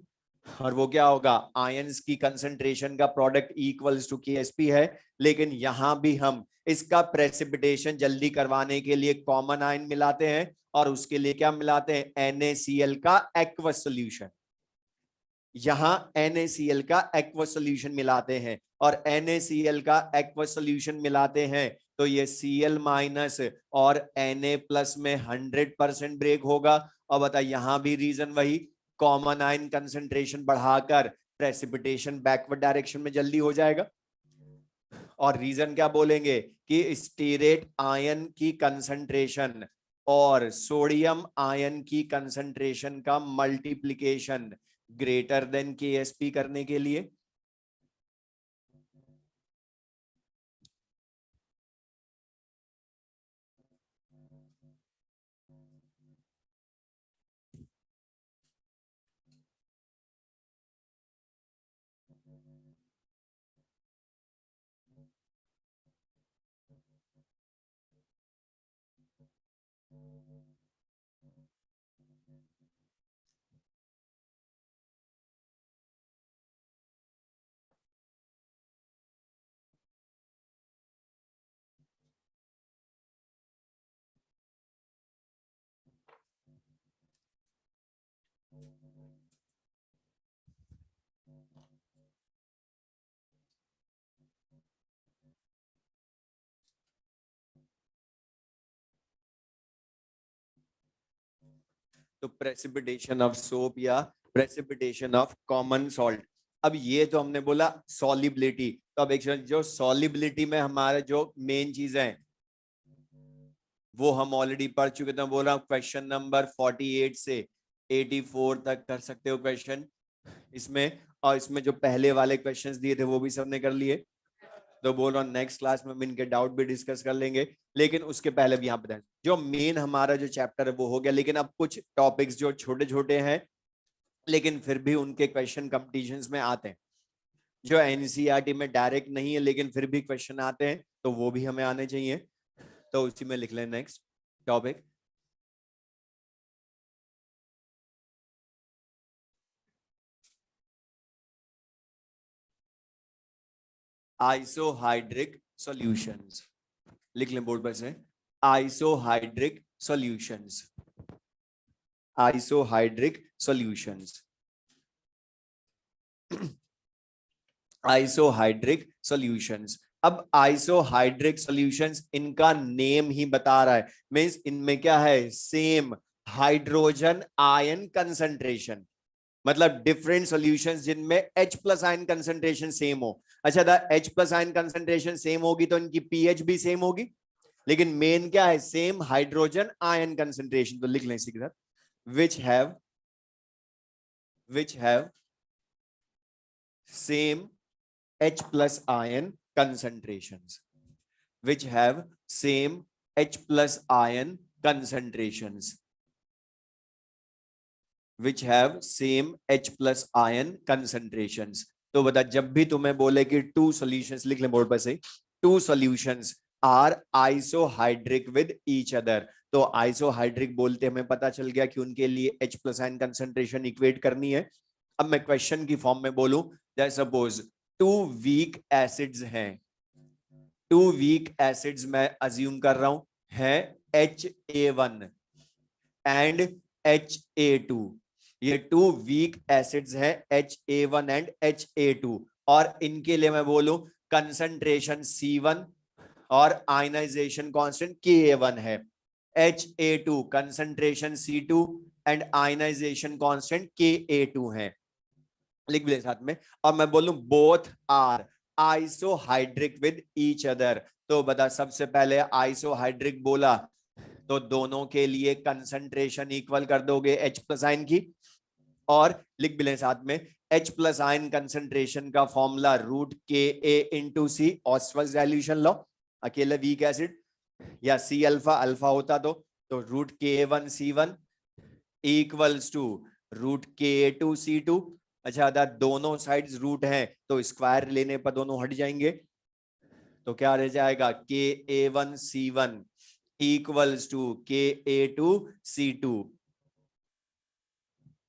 और वो क्या होगा, आयंस की कंसंट्रेशन का प्रोडक्ट इक्वल्स टू KSP है, लेकिन यहां भी हम इसका प्रेसिपिटेशन जल्दी करवाने के लिए कॉमन आयन मिलाते हैं, और उसके लिए क्या मिलाते हैं, NaCl का एक्वस सॉल्यूशन, यहां NaCl का एक्वस सॉल्यूशन मिलाते हैं, और NaCl का एक्वस सॉल्यूशन मिलाते हैं तो ये Cl माइनस और Na प्लस में 100% ब्रेक होगा। और बता यहां भी रीजन वही, कॉमन आयन कंसंट्रेशन बढ़ाकर प्रेसिपिटेशन बैकवर्ड डायरेक्शन में जल्दी हो जाएगा। और रीजन क्या बोलेंगे कि स्टीरेट आयन की कंसंट्रेशन और सोडियम आयन की कंसंट्रेशन का मल्टीप्लिकेशन ग्रेटर देन KSP करने के लिए। तो प्रेसिपिटेशन ऑफ सोप या प्रेसिपिटेशन ऑफ कॉमन सॉल्ट। अब ये तो हमने बोला सॉलिबिलिटी, तो अब एक जो सॉलिबिलिटी में हमारे जो मेन चीजें हैं वो हम ऑलरेडी पढ़ चुके थे। बोल रहा हूँ क्वेश्चन नंबर 48 से 84 तक कर सकते हो क्वेश्चन इसमें, और इसमें जो पहले वाले क्वेश्चंस दिए थे वो भी सबने कर लिए। तो बोल रहा हूँ नेक्स्ट क्लास में हम इनके डाउट भी डिस्कस कर लेंगे, लेकिन उसके पहले भी यहाँ पे जो मेन हमारा जो चैप्टर है वो हो गया। लेकिन अब कुछ टॉपिक्स जो छोटे छोटे हैं लेकिन फिर भी उनके क्वेश्चन कंपटीशंस में आते हैं, जो एनसीईआरटी में डायरेक्ट नहीं है लेकिन फिर भी क्वेश्चन आते हैं, तो वो भी हमें आने चाहिए। तो उसी में लिख लें नेक्स्ट टॉपिक, आइसोहाइड्रिक सॉल्यूशंस। लिख लें बोर्ड पर से, आइसोहाइड्रिक सॉल्यूशंस, आइसोहाइड्रिक सॉल्यूशंस, आइसोहाइड्रिक सॉल्यूशंस। अब आइसोहाइड्रिक सॉल्यूशंस इनका नेम ही बता रहा है, मींस इनमें क्या है, सेम हाइड्रोजन आयन कंसंट्रेशन, मतलब डिफरेंट सॉल्यूशंस जिनमें H plus ion concentration same हो। अच्छा था, H plus ion concentration same होगी तो इनकी पीएच भी सेम होगी, लेकिन मेन क्या है, सेम हाइड्रोजन आयन कंसंट्रेशन। तो लिख लें इसी के साथ, which have same H plus ion concentrations, which have same H plus ion concentrations, which have same H plus ion concentrations। तो बता, जब भी तुम्हें बोले कि टू सॉल्यूशंस, लिख लें बोर्ड पर से, two solutions are isohydric with each other, तो आइसोहाइड्रिक बोलते हमें पता चल गया कि उनके लिए H plus ion concentration equate करनी है। अब मैं क्वेश्चन की फॉर्म में बोलूं, जैसे सपोज टू वीक एसिड्स हैं, टू वीक एसिड्स मैं अज्यूम कर रहा हूं है HA1 एंड HA2, ये टू वीक एसिड्स है HA1 एंड HA2, और इनके लिए मैं बोलूं कंसंट्रेशन C1 और आयनाइजेशन कांस्टेंट Ka1 है, HA2 concentration C2 and ionization constant Ka2 है। लिख भी ले साथ में, और मैं बोलूं both are isohydric with each other, तो बता सबसे पहले आइसोहाइड्रिक बोला तो दोनों के लिए कंसंट्रेशन इक्वल कर दोगे H प्लस आयन की, और लिख भी लें साथ में H प्लस आयन कंसंट्रेशन का फॉर्मूला रूट KA इंटू सी, ऑस्टवर्थ डाइल्यूशन लॉ, अकेले वीक एसिड या C अल्फा अल्फा होता तो root KA1C1 equals to root KA2C2। अच्छा अदा दोनों साइड्स रूट हैं तो स्क्वायर लेने पर दोनों हट जाएंगे, तो क्या रह जाएगा, KA1C1 इक्वल्स टू KA2C2।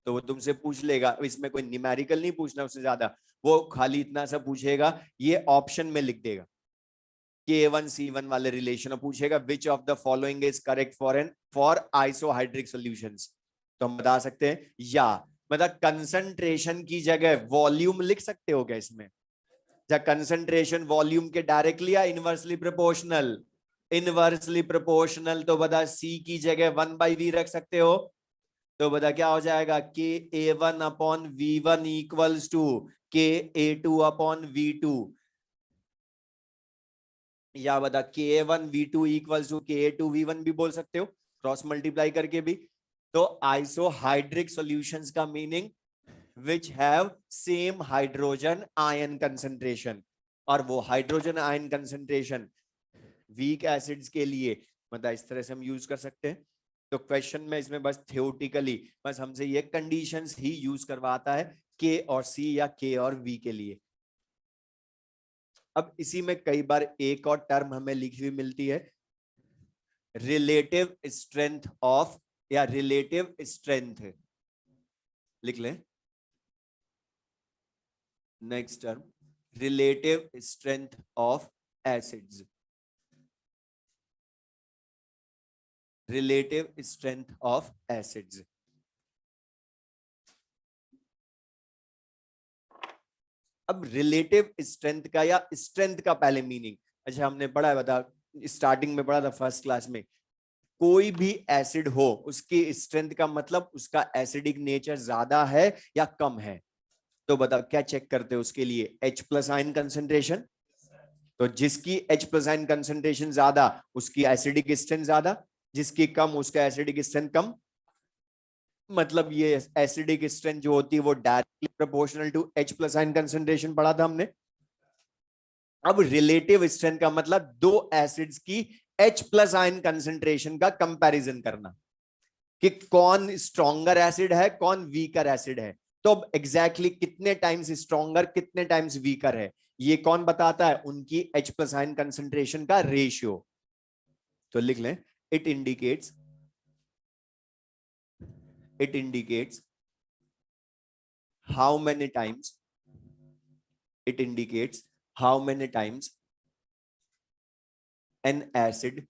तो वो तुमसे पूछ लेगा, इसमें कोई न्यूमेरिकल नहीं पूछना उससे ज्यादा, वो खाली इतना सा पूछेगा, ये ऑप्शन में लिख देगा K1C1 वाले रिलेशन, पूछेगा which of the following is correct for isohydric solutions, तो हम बता सकते हैं, या मतलब कंसंट्रेशन की जगह वॉल्यूम लिख सकते हो क्या इसमें, जब कंसंट्रेशन वॉल्यूम के डायरेक्टली या इनवर्सली प्रोपोर्शनल, इनवर्सली प्रोपोर्शनल, तो बता C की जगह 1/V रख सकते हो, तो बता क्या हो जाएगा, KA1 upon V1 equals to KA2 upon V2, या बता KA1V2 इक्वल्स टू KA2V1 भी बोल सकते हो क्रॉस मल्टीप्लाई करके भी। तो आइसोहाइड्रिक सॉल्यूशंस का meaning which have same hydrogen ion concentration, और वो hydrogen ion concentration weak acids के लिए मतलब इस तरह से हम यूज कर सकते हैं। तो क्वेश्चन में इसमें बस थियोरेटिकली बस हमसे ये कंडीशंस ही यूज करवाता है के और सी या के और वी के लिए। अब इसी में कई बार एक और टर्म हमें लिखी हुई मिलती है, रिलेटिव स्ट्रेंथ ऑफ, या रिलेटिव स्ट्रेंथ, लिख लें next term, relative strength of acids, relative strength of acids. अब रिलेटिव स्ट्रेंथ का या स्ट्रेंथ का पहले मीनिंग, अच्छा हमने पढ़ा है, बता स्टार्टिंग में पढ़ा था फर्स्ट क्लास में, कोई भी एसिड हो उसकी स्ट्रेंथ का मतलब उसका एसिडिक नेचर ज्यादा है या कम है। तो बताओ क्या चेक करते हो उसके लिए, H प्लस आयन कंसेंट्रेशन। तो जिसकी H प्लस आयन कंसेंट्रेशन ज्यादा उसकी एसिडिक स्ट्रेंथ ज्यादा, जिसकी कम उसका एसिडिक स्ट्रेंथ कम। मतलब ये एसिडिक स्ट्रेंथ जो होती है वो directly proportional to H plus ion concentration पढ़ा था हमने। अब रिलेटिव स्ट्रेंथ का मतलब दो एसिड्स की H प्लस आयन कंसेंट्रेशन का कंपैरिजन करना कि कौन स्ट्रॉन्गर एसिड है कौन वीकर एसिड है। तो अब एग्जैक्टली कितने टाइम्स स्ट्रॉन्गर कितने टाइम्स वीकर है ये कौन बताता है, उनकी H प्लस आयन कंसेंट्रेशन का रेशियो। तो लिख लें, it indicates how many times it indicates how many times an acid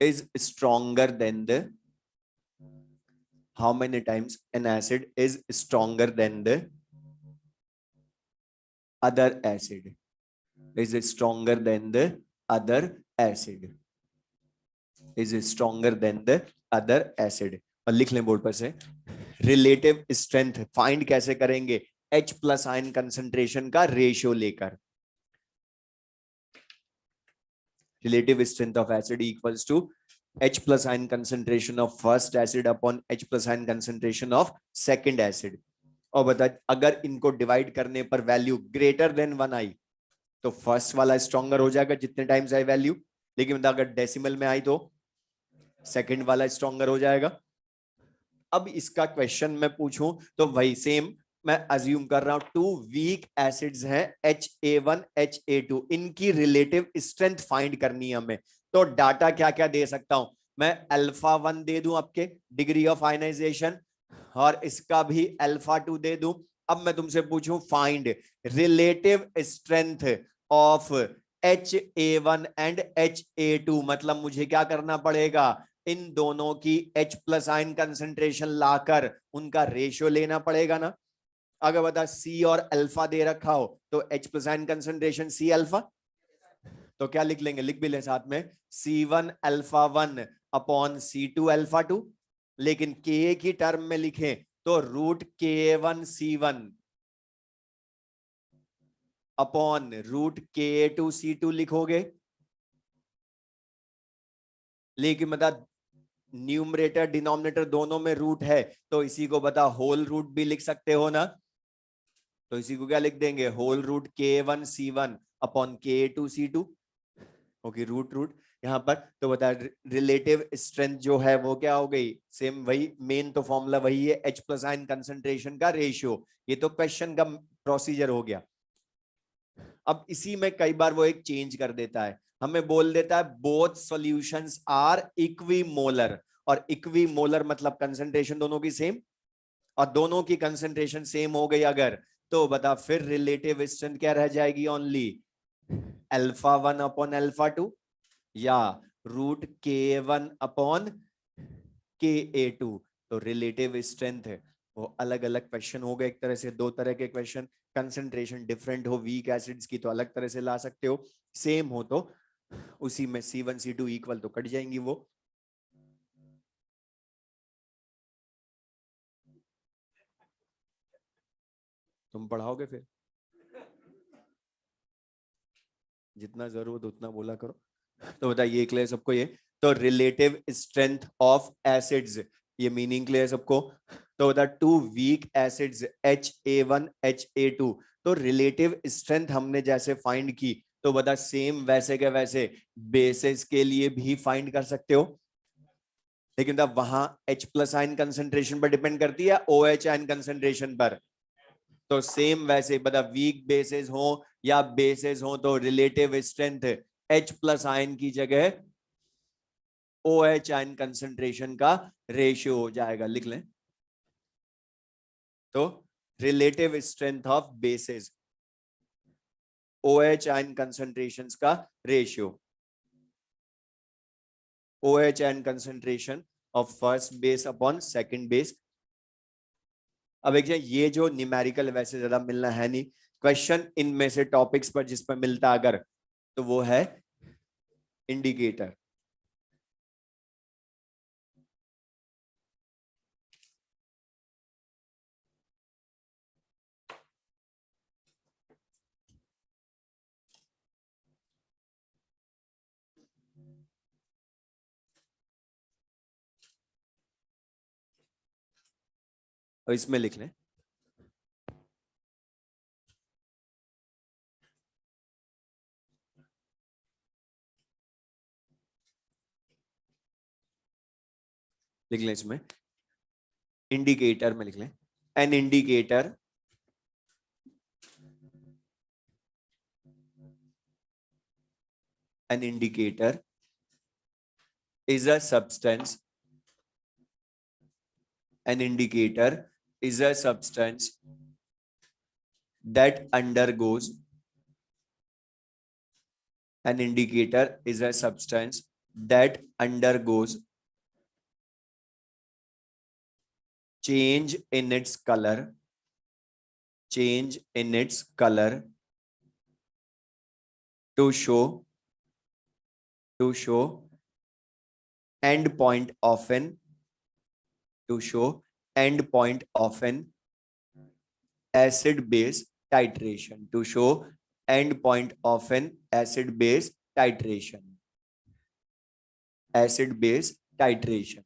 is stronger than the how many times an acid is stronger than the other acid is stronger than the other acid is stronger than the other acid। और लिख लें board पर से, relative strength find कैसे करेंगे, H plus ion concentration का ratio लेकर। relative strength of acid equals to H plus ion concentration of first acid upon H plus ion concentration of second acid। और बता अगर इनको डिवाइड करने पर वैल्यू ग्रेटर देन 1 आई तो फर्स्ट वाला स्ट्रॉन्गर हो जाएगा जितने टाइम्स आई वैल्यू, लेकिन अगर डेसिमल में आई तो सेकंड वाला स्ट्रॉन्गर हो जाएगा। अब इसका क्वेश्चन मैं पूछूं तो वही सेम मैं अज्यूम कर रहा हूं, टू वीक एसिड्स हैं HA1 HA2, इनकी रिलेटिव स्ट्रेंथ फाइंड करनी है हमें। तो डाटा क्या क्या दे सकता हूं मैं, अल्फा 1 दे दूं आपके डिग्री ऑफ आयनाइजेशन और इसका भी अल्फा 2 दे दूं। अब मैं तुमसे पूछूं find relative strength of HA1 and HA2, मतलब मुझे क्या करना पड़ेगा, इन दोनों की H प्लस आयन कंसेंट्रेशन लाकर उनका रेशियो लेना पड़ेगा ना। अगर बता C और अल्फा दे रखा हो तो H plus ion concentration C alpha, तो क्या लिख लेंगे, लिख भी लें साथ में, C1 alpha 1 upon C2 alpha 2। लेकिन Ka की टर्म में लिखें तो root Ka1 C1 upon root Ka2 C2 लिखोगे। लेकिन बता न्यूमरेटर डिनोमिनेटर दोनों में रूट है तो इसी को बता होल रूट भी लिख सकते हो ना। तो इसी को क्या लिख देंगे, whole root K1 C1 upon K2 C2। Okay root root यहाँ पर। तो बता रिलेटिव स्ट्रेंथ जो है वो क्या हो गई, सेम वही, मेन तो फॉर्मूला वही है, H प्लस आयन कंसेंट्रेशन का रेशियो। ये तो क्वेश्चन का प्रोसीजर हो गया। अब इसी में कई बार वो एक चेंज कर देता है, हमें बोल देता है बोथ सॉल्यूशंस आर इक्विमोलर, और इक्विमोलर मतलब कंसेंट्रेशन दोनों की सेम, और दोनों की कंसेंट्रेशन सेम हो गई अगर, तो बता फिर रिलेटिव स्ट्रेंथ क्या रह जाएगी, ओनली अल्फा 1 अपॉन अल्फा 2 या रूट K1 अपॉन Ka2। तो रिलेटिव स्ट्रेंथ है वो अलग अलग क्वेश्चन हो गए, एक तरह से दो तरह के क्वेश्चन, कंसेंट्रेशन डिफरेंट हो वीक एसिड्स की तो अलग तरह से ला सकते हो, सेम हो तो उसी में C1 C2 इक्वल तो कट जाएंगी वो। तुम पढ़ाओगे फिर, जितना जरूरत उतना बोला करो। तो बताइए क्लियर सबको ये, तो रिलेटिव स्ट्रेंथ ऑफ एसिड्स, ये मीनिंग क्लियर सबको। तो बता two weak acids HA1 HA2, तो रिलेटिव स्ट्रेंथ हमने जैसे फाइंड की तो बता सेम वैसे के वैसे बेसिस के लिए भी फाइंड कर सकते हो। लेकिन तब वहां H प्लस आयन कंसेंट्रेशन पर डिपेंड करती है OH आयन कंसेंट्रेशन पर। तो सेम वैसे बता वीक बेसिस हो या बेसिस हो तो relative strength H plus ion की जगह OH आयन कंसेंट्रेशन का रेशियो हो जाएगा, लिख लें। तो relative strength of bases OH ion concentrations का ratio, OH ion concentration of first base upon second base. अब एक ये जो न्यूमेरिकल वैसे ज्यादा मिलना है नहीं, क्वेश्चन इनमें से टॉपिक्स पर जिस पर मिलता अगर तो वो है इंडिकेटर। और इसमें लिख लें इसमें इंडिकेटर में लिख लें an indicator an indicator is a substance. An indicator is a substance that undergoes. An indicator is a substance that undergoes change in its color. Change in its color to show end point of an acid base titration. To show end point of an acid base titration. Acid base titration.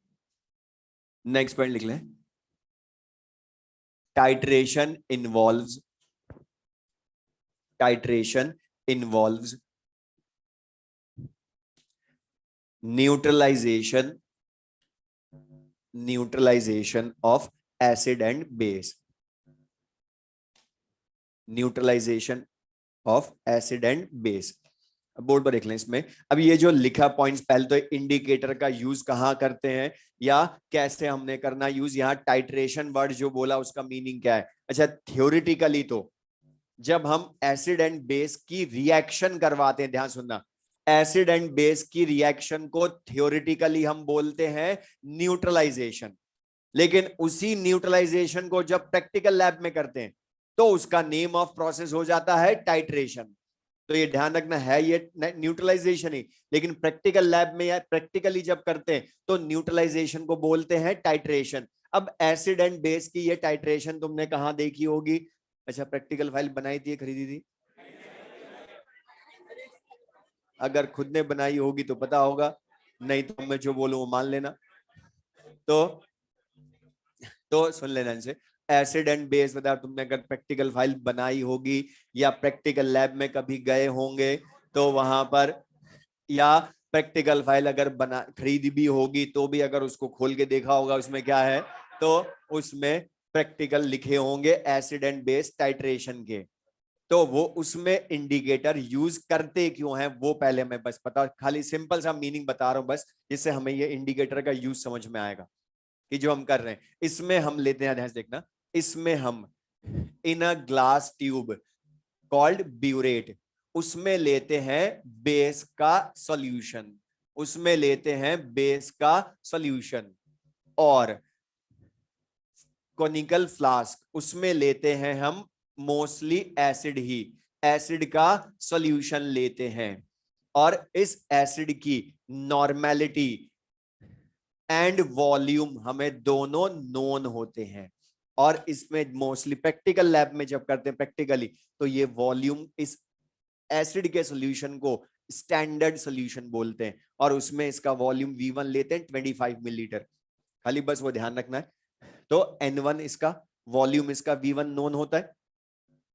Next point लिख लें titration involves neutralization of acid and base. Neutralization of acid and base. Board पर देख लें इसमें। अब ये जो लिखा पॉइंट्स, पहले तो इंडिकेटर का यूज कहाँ करते हैं या कैसे हमने करना यूज, यहाँ टाइट्रेशन वर्ड जो बोला उसका मीनिंग क्या है। अच्छा, थ्योरेटिकली तो जब हम एसिड एंड बेस की रिएक्शन करवाते हैं, ध्यान सुनना, एसिड एंड बेस की रिएक्शन को थ्योरेटिकली हम बोलते हैं न्यूट्रलाइजेशन। लेकिन उसी न्यूट्रलाइजेशन को जब प्रैक्टिकल लैब में करते हैं तो उसका नेम ऑफ प्रोसेस हो जाता है टाइट्रेशन। तो ये ध्यान रखना है, ये न्यूट्रलाइजेशन ही, लेकिन प्रैक्टिकल लैब में या प्रैक्टिकली जब करते हैं तो न्यूट्रलाइजेशन को बोलते हैं टाइट्रेशन। अब एसिड एंड बेस की ये टाइट्रेशन तुमने कहां देखी होगी? अच्छा, प्रैक्टिकल फाइल बनाई थी, खरीदी थी? अगर खुद ने बनाई होगी तो पता होगा, नहीं तो मैं जो बोलूं वो मान लेना। तो सुन लेना इनसे, एसिड एंड बेस बता, तुमने अगर प्रैक्टिकल फाइल बनाई होगी या प्रैक्टिकल लैब में कभी गए होंगे तो वहां पर, या प्रैक्टिकल फाइल अगर बना खरीदी भी होगी तो भी अगर उसको खोल के देखा होगा उसमें क्या है, तो उसमें प्रैक्टिकल लिखे होंगे एसिड एंड बेस टाइट्रेशन के। तो वो उसमें इंडिकेटर यूज करते क्यों हैं वो पहले मैं बस बता, खाली सिंपल सा मीनिंग बता रहा हूं बस, जिससे हमें ये इंडिकेटर का यूज समझ में आएगा कि जो हम कर रहे हैं। इसमें हम लेते हैं, ध्यान से देखना, इसमें हम in a glass tube called burette, उसमें लेते हैं बेस का सॉल्यूशन, उसमें लेते हैं बेस का सॉल्यूशन। और कोनिकल फ्लास्क, उसमें लेते हैं हम मोस्टली एसिड ही, एसिड का सॉल्यूशन लेते हैं। और इस एसिड की नॉर्मेलिटी एंड वॉल्यूम हमें दोनों नोन होते हैं। और इसमें मोस्टली प्रैक्टिकल लैब में जब करते हैं प्रैक्टिकली, तो ये वॉल्यूम इस एसिड के सॉल्यूशन को स्टैंडर्ड सॉल्यूशन बोलते हैं, और उसमें इसका वॉल्यूम V1 लेते हैं 25 मिलीलीटर, खाली बस वो ध्यान रखना है। तो N1 इसका वॉल्यूम, इसका V1 नोन होता है।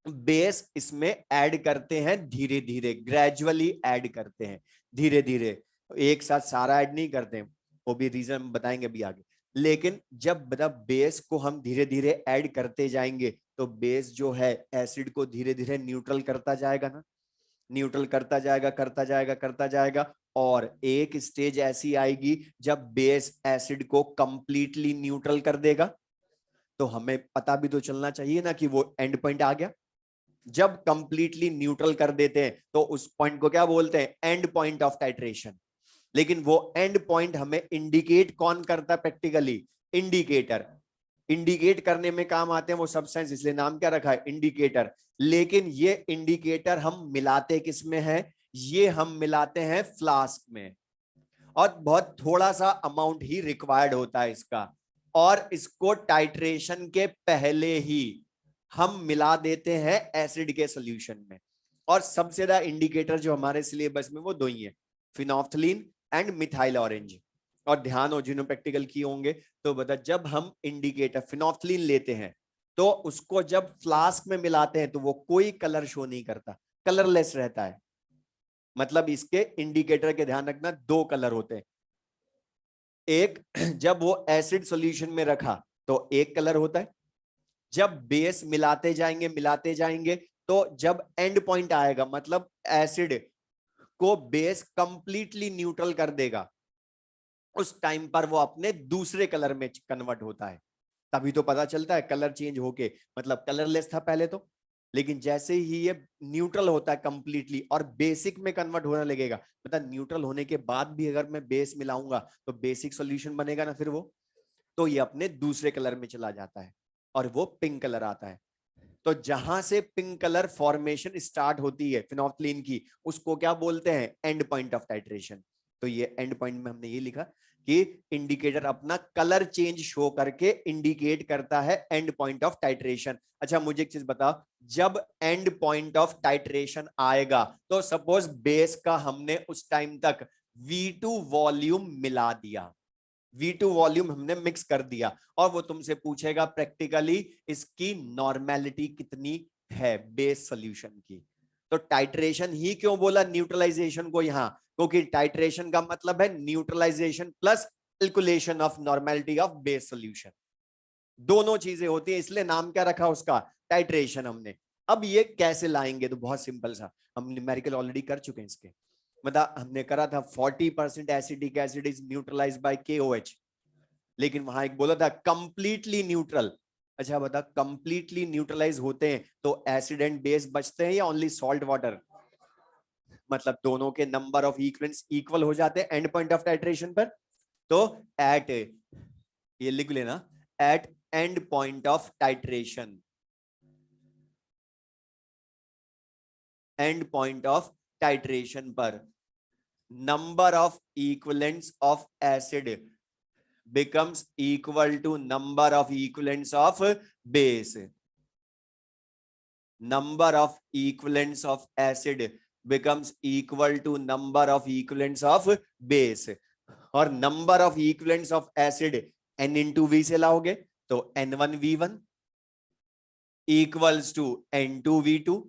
बेस इसमें ऐड करते हैं धीरे धीरे, ग्रेजुअली ऐड करते हैं धीरे धीरे, एक साथ सारा ऐड नहीं करते हैं, वो भी रीजन बताएंगे अभी आगे। लेकिन जब बेस को हम धीरे धीरे ऐड करते जाएंगे तो बेस जो है एसिड को धीरे धीरे न्यूट्रल करता जाएगा ना, न्यूट्रल करता जाएगा करता जाएगा करता जाएगा, और एक स्टेज ऐसी आएगी जब बेस एसिड को कंप्लीटली न्यूट्रल कर देगा। तो हमें पता भी तो चलना चाहिए ना कि वो एंड पॉइंट आ गया। जब कंप्लीटली न्यूट्रल कर देते हैं तो उस पॉइंट को क्या बोलते हैं? And point of titration. लेकिन वो एंड पॉइंट हमें इंडिकेट कौन करता है प्रैक्टिकली? इंडिकेटर। इंडिकेट करने में काम आते हैं वो सब्सटेंस, इसलिए नाम क्या रखा है? इंडिकेटर। लेकिन ये इंडिकेटर हम मिलाते किस में है? ये हम मिलाते हैं फ्लास्क में, और बहुत थोड़ा सा अमाउंट ही रिक्वायर्ड होता है इसका, और इसको टाइट्रेशन के पहले ही हम मिला देते हैं एसिड के सॉल्यूशन में। और सबसे ज्यादा इंडिकेटर जो हमारे सिलेबस में वो दो ही है, फिनोफ्थलीन एंड मिथाइल ऑरेंज। और ध्यान हो जिन्होंने प्रैक्टिकल किए होंगे तो बता, जब हम इंडिकेटर फिनोफ्थलीन लेते हैं तो उसको जब फ्लास्क में मिलाते हैं तो वो कोई कलर शो नहीं करता, कलरलेस रहता है। मतलब इसके इंडिकेटर के ध्यान रखना, दो कलर होते हैं। एक, जब वो एसिड सॉल्यूशन में रखा तो एक कलर होता है, जब बेस मिलाते जाएंगे तो जब एंड पॉइंट आएगा, मतलब एसिड को बेस कंप्लीटली न्यूट्रल कर देगा, उस टाइम पर वो अपने दूसरे कलर में कन्वर्ट होता है। तभी तो पता चलता है कलर चेंज होके, मतलब कलरलेस था पहले तो, लेकिन जैसे ही ये न्यूट्रल होता है कंप्लीटली और बेसिक में कन्वर्ट होने लगेगा, मतलब न्यूट्रल होने के बाद भी अगर मैं बेस मिलाऊंगा तो बेसिक सॉल्यूशन बनेगा ना फिर वो, तो ये अपने दूसरे कलर में चला जाता है और वो पिंक कलर आता है। तो जहां से पिंक कलर फॉर्मेशन स्टार्ट होती है फिनोफ्थलीन की, उसको क्या बोलते हैं, एंड पॉइंट ऑफ टाइट्रेशन। तो ये एंड पॉइंट में हमने ये लिखा कि इंडिकेटर अपना कलर चेंज शो करके इंडिकेट करता है एंड पॉइंट ऑफ टाइट्रेशन। अच्छा मुझे एक चीज बताओ, जब एंड पॉइंट ऑफ टाइट्रेशन आएगा तो सपोज बेस का हमने उस टाइम तक V2 वॉल्यूम मिला दिया, V2 वॉल्यूम हमने मिक्स कर दिया, और वो तुमसे पूछेगा प्रैक्टिकली इसकी नॉर्मेलिटी कितनी है बेस सॉल्यूशन की। तो टाइट्रेशन ही क्यों बोला न्यूट्रलाइजेशन को यहां, क्योंकि टाइट्रेशन का मतलब है neutralization plus calculation of normality of base solution, दोनों चीजें होती है, इसलिए नाम क्या रखा उसका, टाइट्रेशन हमने। अब ये कैसे लाएंगे, तो बहुत सिंपल सा, हम न्यूमेरिकल ऑलरेडी कर चुके हैं इसके, मतलब हमने करा था 40% acidic acid is neutralize by KOH, लेकिन वहां एक बोला था कंप्लीटली न्यूट्रल। अच्छा बता, कंप्लीटली न्यूट्रलाइज होते हैं तो एसिड एंड बेस बचते हैं या ओनली सॉल्ट वाटर, मतलब दोनों के नंबर ऑफ इक्वेलेंट्स इक्वल हो जाते हैं एंड पॉइंट ऑफ टाइट्रेशन पर। तो एट, ये लिख लेना, at end point of titration, end point of titration पर number of equivalents of acid becomes equal to number of equivalents of base. Number of equivalents of acid becomes equal to number of equivalents of base. और number of equivalents of acid n into v से लाओगे तो n1v1 equals to n2v2।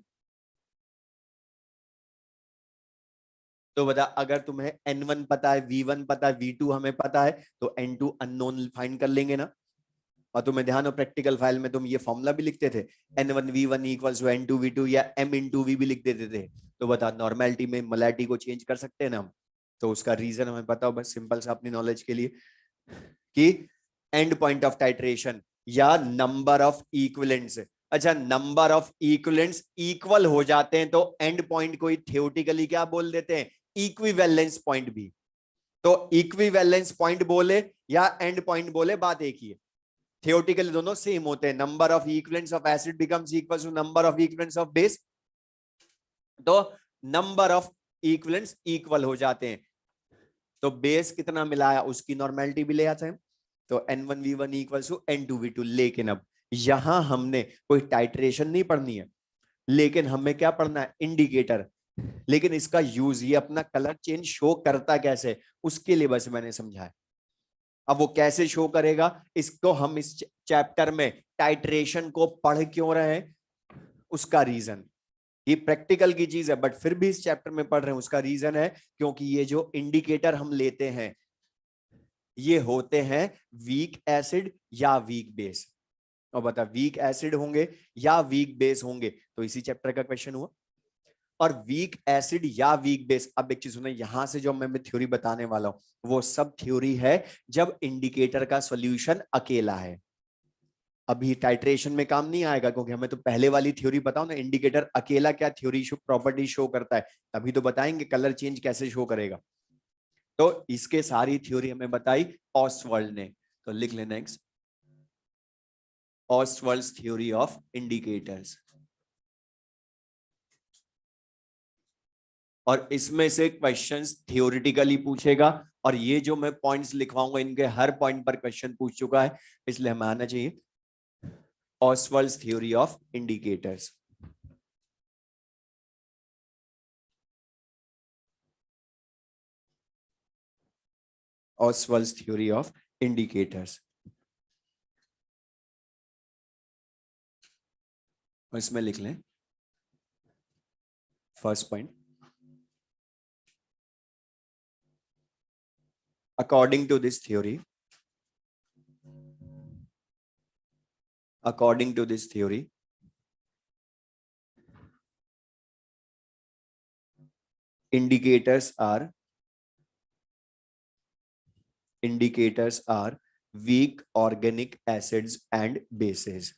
तो बता, अगर तुम्हें N1 पता है, V1 पता है, V2 हमें पता है, तो N2 अननोन फाइंड कर लेंगे ना। और तुम्हें ध्यान हो प्रैक्टिकल फाइल में तुम ये फॉर्मूला भी लिखते थे, N1V1 इक्वल्स टू N2V2, या M into V भी लिख देते थे। तो बता, नॉर्मेलिटी में मोलैरिटी को चेंज कर सकते हैं ना हम, तो उसका रीजन हमें पता हो, बस सिंपल सा अपनी नॉलेज के लिए, कि एंड पॉइंट ऑफ टाइट्रेशन या नंबर ऑफ इक्विवेलेंट्स। अच्छा, नंबर ऑफ इक्विवेलेंट्स इक्वल हो जाते हैं तो एंड पॉइंट को थियोरेटिकली क्या बोल देते हैं, इक्विवेलेंस पॉइंट भी। तो इक्विवेलेंस पॉइंट बोले या एंड पॉइंट बोले, बात एक ही है, थियोरेटिकली दोनों सेम होते हैं। Number of equivalents of acid becomes equal to number of equivalents of base, तो नंबर ऑफ इक्विवेलेंट्स इक्वल हो जाते हैं, तो बेस कितना मिलाया उसकी नॉर्मेलिटी भी ले आते हैं। तो N1V1 इक्वल टू N2V2। लेकिन अब यहां हमने कोई टाइट्रेशन नहीं पढ़नी है, लेकिन हमें क्या पढ़ना है, इंडिकेटर। लेकिन इसका यूज, ये अपना कलर चेंज शो करता कैसे, उसके लिए बस मैंने समझाया। अब वो कैसे शो करेगा, इसको हम इस चैप्टर में टाइट्रेशन को पढ़ क्यों रहे हैं, उसका रीजन, ये प्रैक्टिकल की चीज है बट फिर भी इस चैप्टर में पढ़ रहे हैं, उसका रीजन है क्योंकि ये जो इंडिकेटर हम लेते हैं ये होते हैं वीक एसिड या वीक बेस। और बता, वीक एसिड होंगे या वीक बेस होंगे, तो इसी चैप्टर का क्वेश्चन हुआ। और वीक एसिड या वीक बेस, अब एक चीज सुना, यहां से जो मैं थ्योरी बताने वाला हूं वो सब थ्योरी है जब इंडिकेटर का सॉल्यूशन अकेला है। अभी टाइट्रेशन में काम नहीं आएगा, क्योंकि हमें तो पहले वाली थ्योरी बताओ ना, इंडिकेटर अकेला क्या थ्योरी प्रॉपर्टी शो करता है, तभी तो बताएंगे कलर चेंज कैसे शो करेगा। तो इसके सारी थ्योरी हमें बताई ऑस्वर्ल्ड ने, तो लिख लेना नेक्स्ट, ऑस्वर्ल्ड्स थ्योरी ऑफ इंडिकेटर्स। और इसमें से क्वेश्चंस थियोरिटिकली पूछेगा, और ये जो मैं पॉइंट्स लिखवाऊंगा इनके हर पॉइंट पर क्वेश्चन पूछ चुका है, इसलिए हमें आना चाहिए Ostwald's theory of indicators. Ostwald's theory of indicators, और इसमें लिख लें first point, according to this theory, according to this theory, indicators are weak organic acids and bases,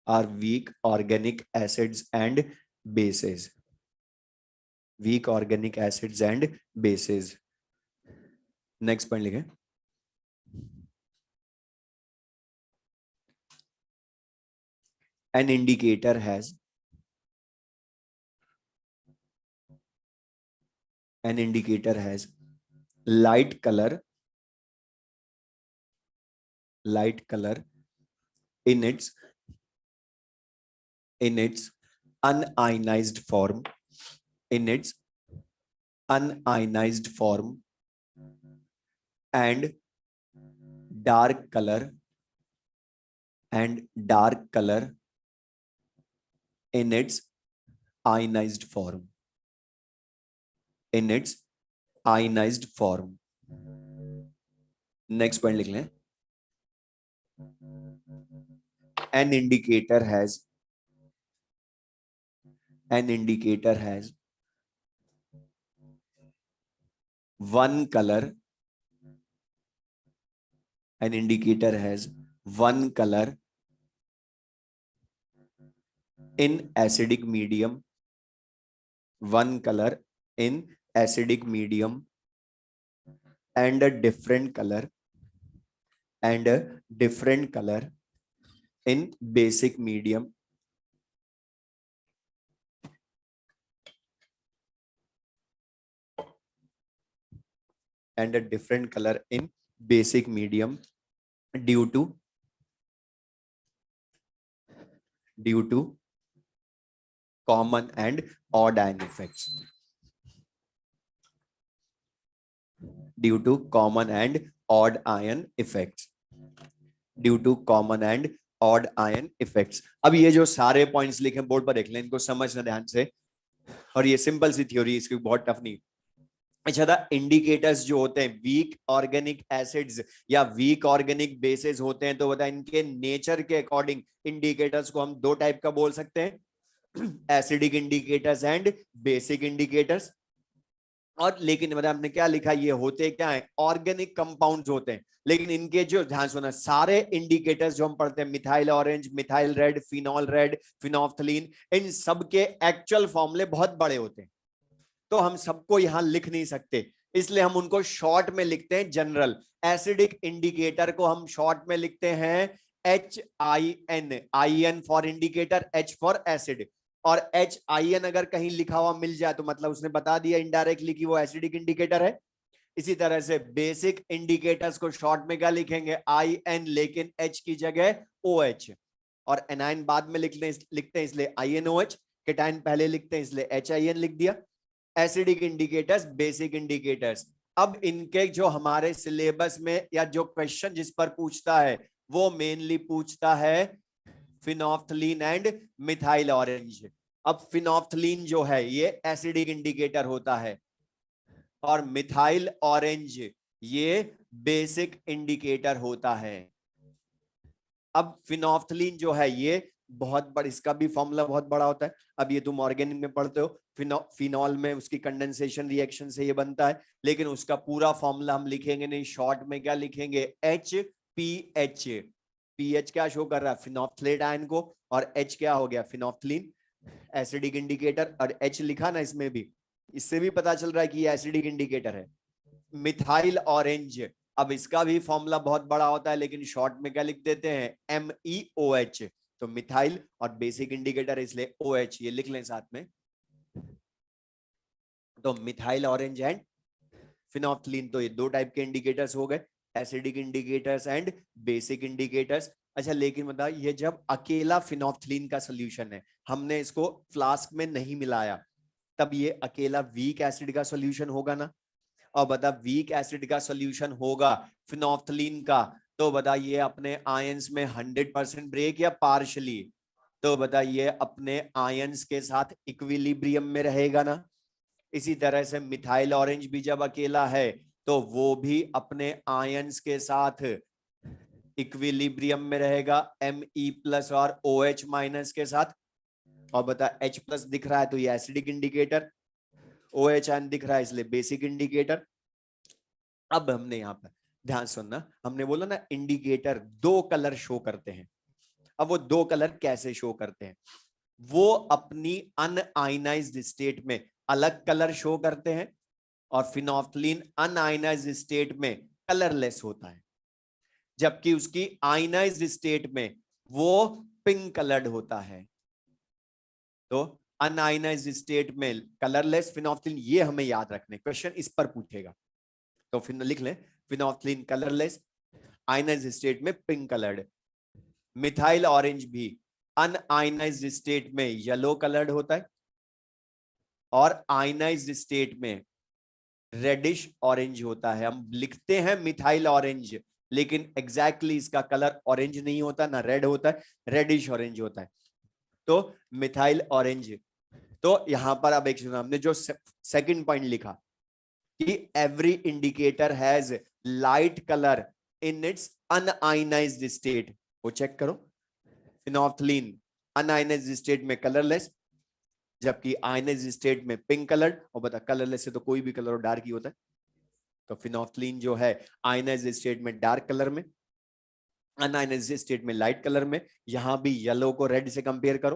are weak organic acids and bases, weak organic acids and bases. Next point लिखें, an indicator has light color in its unionized form, in its unionized form, and dark color in its ionized form, in its ionized form. Next point लिख लें, an indicator has one color, an indicator has one color in acidic medium, one color in acidic medium, and a different color in basic medium, and a different color in basic medium due to common and odd ion effects, due to common and odd ion effects, due to common and odd ion effects. अब ये जो सारे points लिखे board पर देख लें, इनको समझना ध्यान से, और ये सिंपल सी थ्योरी, इसकी बहुत टफ नहीं। अच्छा था, इंडिकेटर्स जो होते हैं वीक ऑर्गेनिक एसिड्स या वीक ऑर्गेनिक बेसेस होते हैं, तो बता इनके नेचर के अकॉर्डिंग इंडिकेटर्स को हम दो टाइप का बोल सकते हैं, acidic indicators and basic indicators. और लेकिन मतलब हमने क्या लिखा, ये होते क्या है, ऑर्गेनिक कंपाउंड्स होते हैं, लेकिन इनके जो, ध्यान सुना, सारे इंडिकेटर्स जो हम पढ़ते हैं, methyl orange, methyl red, phenol red, phenolphthalein, इन सब के एक्चुअल फॉर्मूले बहुत बड़े होते हैं, तो हम सबको यहां लिख नहीं सकते, इसलिए हम उनको शॉर्ट में लिखते हैं। जनरल एसिडिक इंडिकेटर को हम शॉर्ट में लिखते हैं HIN, IN for indicator, H for acid, और HIN अगर कहीं लिखा हुआ मिल जाए तो मतलब उसने बता दिया इनडायरेक्टली कि वो एसिडिक इंडिकेटर है। इसी तरह से बेसिक इंडिकेटर्स को शॉर्ट में क्या लिखेंगे, IN, लेकिन H की जगह OH, और एनाइन बाद में लिखते हैं इसलिए INOH, केटाइन पहले लिखते हैं इसलिए HIN लिख दिया। Acidic indicators, basic indicators. अब इनके जो हमारे सिलेबस में या जो क्वेश्चन जिस पर पूछता है, वो मेनली पूछता है फिनोफ्थलीन एंड मिथाइल ऑरेंज। अब फिनोफ्थलीन जो है ये एसिडिक इंडिकेटर होता है, और मिथाइल ऑरेंज ये बेसिक इंडिकेटर होता है। अब फिनोफ्थलीन जो है ये बहुत बड़ा, इसका भी फॉर्मूला बहुत बड़ा होता है। अब ये तुम ऑर्गेनिक में पढ़ते हो, फिनॉल में उसकी कंडेंसेशन रिएक्शन से ये बनता है, लेकिन उसका पूरा फॉर्मूला हम लिखेंगे नहीं, शॉर्ट में क्या लिखेंगे, HPH। पीएच क्या शो कर रहा है, फिनोफ्थलेट आयन को, और H क्या हो गया, फिनोफ्थलीन, एसिडिक इंडिकेटर, और H लिखा ना इसमें भी, इससे भी पता चल रहा है कि ये एसिडिक इंडिकेटर है। मिथाइल ऑरेंज, अब इसका भी फॉर्मूला बहुत बड़ा होता है, लेकिन शॉर्ट में क्या लिख देते हैं, MEOH, तो मिथाइल, और बेसिक इंडिकेटर इसलिए OH, ये लिख लें साथ में, तो मिथाइल ऑरेंज एंड फिनोल्फथलीन, तो ये दो टाइप के इंडिकेटर्स हो गए, acidic indicators and basic indicators. अच्छा लेकिन बता, ये जब अकेला फिनोल्फथलीन का सोल्यूशन है, हमने इसको फ्लास्क में नहीं मिलाया, तब ये अकेला वीक एसिड का सोल्यूशन होगा ना। और बता, वीक एसिड का सोल्यूशन होगा फिनोल्फथलीन का, तो बता ये अपने आयंस में 100% ब्रेक या पार्शली, तो बता ये अपने आयंस के साथ इक्विलिब्रियम में रहेगा ना। इसी तरह से मिथाइल ऑरेंज भी जब अकेला है तो वो भी अपने आयंस के साथ इक्विलिब्रियम में रहेगा, Me+ और OH- के साथ। और बता H+ दिख रहा है तो ये एसिडिक इंडिकेटर, OH आयन दिख रहा है इसलिए बेसिक इंडिकेटर। अब हमने यहाँ पर ध्यान सुनना, हमने बोला ना इंडिकेटर दो कलर शो करते हैं। अब वो दो कलर कैसे शो करते हैं, वो अपनी अनआयनाइज्ड स्टेट में अलग कलर शो करते हैं, और फिनोल्फथलीन अनआयनाइज्ड स्टेट में कलरलेस होता है, जबकि उसकी आयनाइज्ड स्टेट में वो पिंक कलर्ड होता है। तो अनआयनाइज्ड स्टेट में कलरलेस फिनोल्फथलीन, ये हमें याद रखने, क्वेश्चन इस पर पूछेगा। तो फिर लिख लें, फिनोल्फथलीन कलरलेस, आयनाइज्ड स्टेट में पिंक कलर्ड। मिथाइल ऑरेंज भी अनआयनाइज्ड स्टेट में येलो कलर्ड होता है, और आयनाइज्ड स्टेट में रेडिश ऑरेंज होता है। हम लिखते हैं मिथाइल ऑरेंज, लेकिन एग्जैक्टली इसका कलर ऑरेंज नहीं होता, ना रेड होता है, रेडिश ऑरेंज होता है। तो मिथाइल ऑरेंज। तो यहां पर अब एक हमने जो सेकंड पॉइंट लिखा कि every indicator has light colour in its un-ionised state, वो चेक करो। फिनोल्फथलीन अनआयनाइज्ड स्टेट में कलरलेस, जबकि आयनाइज्ड स्टेट में पिंक कलर। और बता कलरलेस से तो कोई भी कलर डार्क ही होता है, तो फिनोल्फथलीन जो है आयनाइज्ड स्टेट में डार्क कलर में, अनआयनाइज्ड स्टेट में लाइट कलर में। यहां भी येलो को रेड से कंपेयर करो,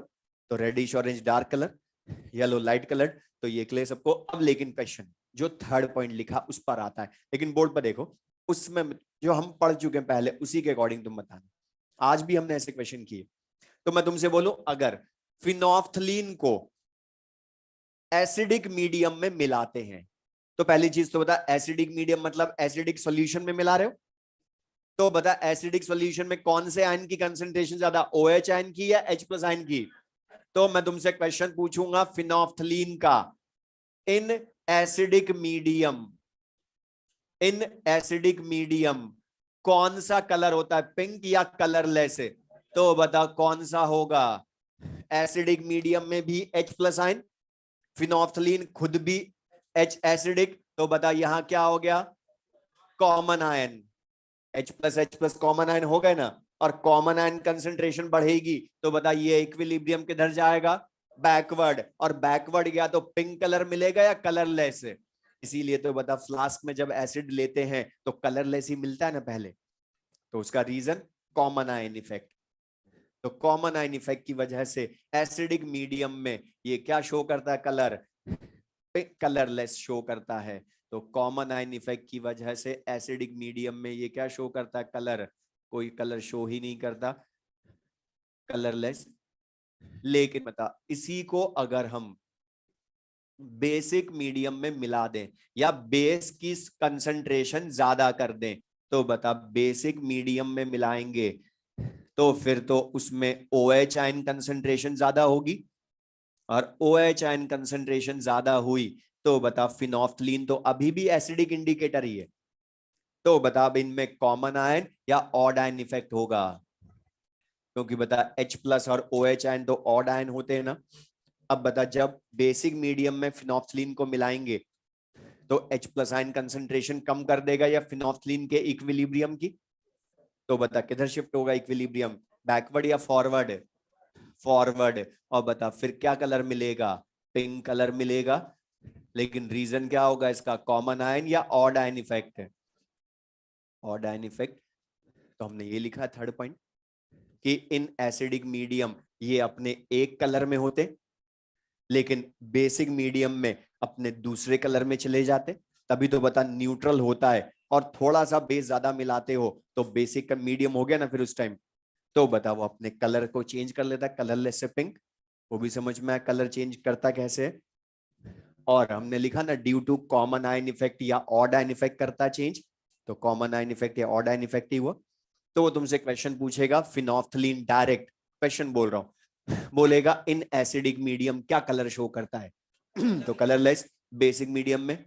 तो reddish orange dark colour, yellow light colour, तो ये क्लियर सबको। अब लेकिन क्वेश्चन जो थर्ड पॉइंट लिखा उस पर आता है, लेकिन बोर्ड पर देखो, उसमें जो हम पढ़ चुके हैं पहले उसी के अकॉर्डिंग तुम बताना। आज भी हमने ऐसे क्वेश्चन किए, तो मैं तुमसे बोलूं अगर फिनोल्फथलीन को एसिडिक मीडियम में मिलाते हैं, तो पहली चीज तो बता, एसिडिक मीडियम मतलब एसिडिक सॉल्यूशन में मिला रहे हो, तो बता एसिडिक सॉल्यूशन में कौन से आयन की कंसंट्रेशन ज्यादा, OH आयन की या H+ आयन की। तो मैं तुमसे क्वेश्चन पूछूंगा फिनोल्फथलीन का, in acidic medium, in acidic medium कौन सा कलर होता है, पिंक या कलरलेस। तो बता कौन सा होगा, एसिडिक मीडियम में भी H+ आयन, फिनोल्फथलीन खुद भी एसिडिक, तो बता यहां क्या हो गया, common ion, H+ common ion हो गए ना। और कॉमन आयन कंसंट्रेशन बढ़ेगी तो बता ये इक्विलिब्रियम किधर जाएगा, बैकवर्ड, और बैकवर्ड गया तो पिंक कलर मिलेगा या कलरलेस। इसीलिए तो बता फ्लास्क में जब एसिड लेते हैं तो कलरलेस ही मिलता है ना पहले, तो उसका रीजन कॉमन आयन इफेक्ट। तो कॉमन आयन इफेक्ट की वजह से एसिडिक मीडियम में ये क्या शो करता है, कलर कलरलेस शो करता है। तो कॉमन आयन इफेक्ट की वजह से एसिडिक मीडियम में ये क्या शो करता है, कलर, कोई कलर शो ही नहीं करता, कलरलेस। लेकिन बता इसी को अगर हम बेसिक मीडियम में मिला दें या बेस की कंसंट्रेशन ज्यादा कर दें, तो बता बेसिक मीडियम में मिलाएंगे तो फिर तो उसमें OH आयन कंसंट्रेशन ज्यादा होगी, और OH आयन कंसंट्रेशन ज्यादा हुई तो बता फिनोल्फथलीन तो अभी भी एसिडिक इंडिकेटर ही है, तो बता अब इनमें कॉमन आयन या ऑड आयन इफेक्ट होगा, क्योंकि बता H+ और OH आयन तो ऑड आयन होते हैं ना। अब बता जब बेसिक मीडियम में फिनोल्फथलीन को मिलाएंगे तो H+ आयन कंसंट्रेशन कम कर देगा या फिनोल्फथलीन के इक्विलिब्रियम की, तो बता किधर शिफ्ट होगा इक्विलिब्रियम, बैकवर्ड या फॉरवर्ड, फॉरवर्ड। और बता फिर क्या कलर मिलेगा, पिंक कलर मिलेगा। लेकिन रीजन क्या होगा इसका, कॉमन आयन या ऑड आयन इफेक्ट है, ऑड आयन इफेक्ट। तो हमने ये लिखा है थर्ड पॉइंट कि इन एसिडिक मीडियम ये अपने एक कलर में होते, लेकिन बेसिक मीडियम में अपने दूसरे कलर में चले जाते। तभी तो बता न्यूट्रल होता है, और थोड़ा सा बेस ज्यादा मिलाते हो तो बेसिक का मीडियम हो गया ना फिर उस टाइम, तो बता वो अपने कलर को चेंज कर लेता है, कलरलेस से पिंक। वो भी समझ में आया कलर चेंज करता कैसे है। और हमने लिखा ना due to common ion effect या ऑड आयन इफेक्ट करता चेंज, तो कॉमन आयन इफेक्ट या ऑड आयन इफेक्ट ही हुआ। तो वो तुमसे क्वेश्चन पूछेगा फिनोल्फथलीन, डायरेक्ट क्वेश्चन बोल रहा हूं, बोलेगा इन एसिडिक मीडियम क्या कलर शो करता है तो कलरलेस, बेसिक मीडियम में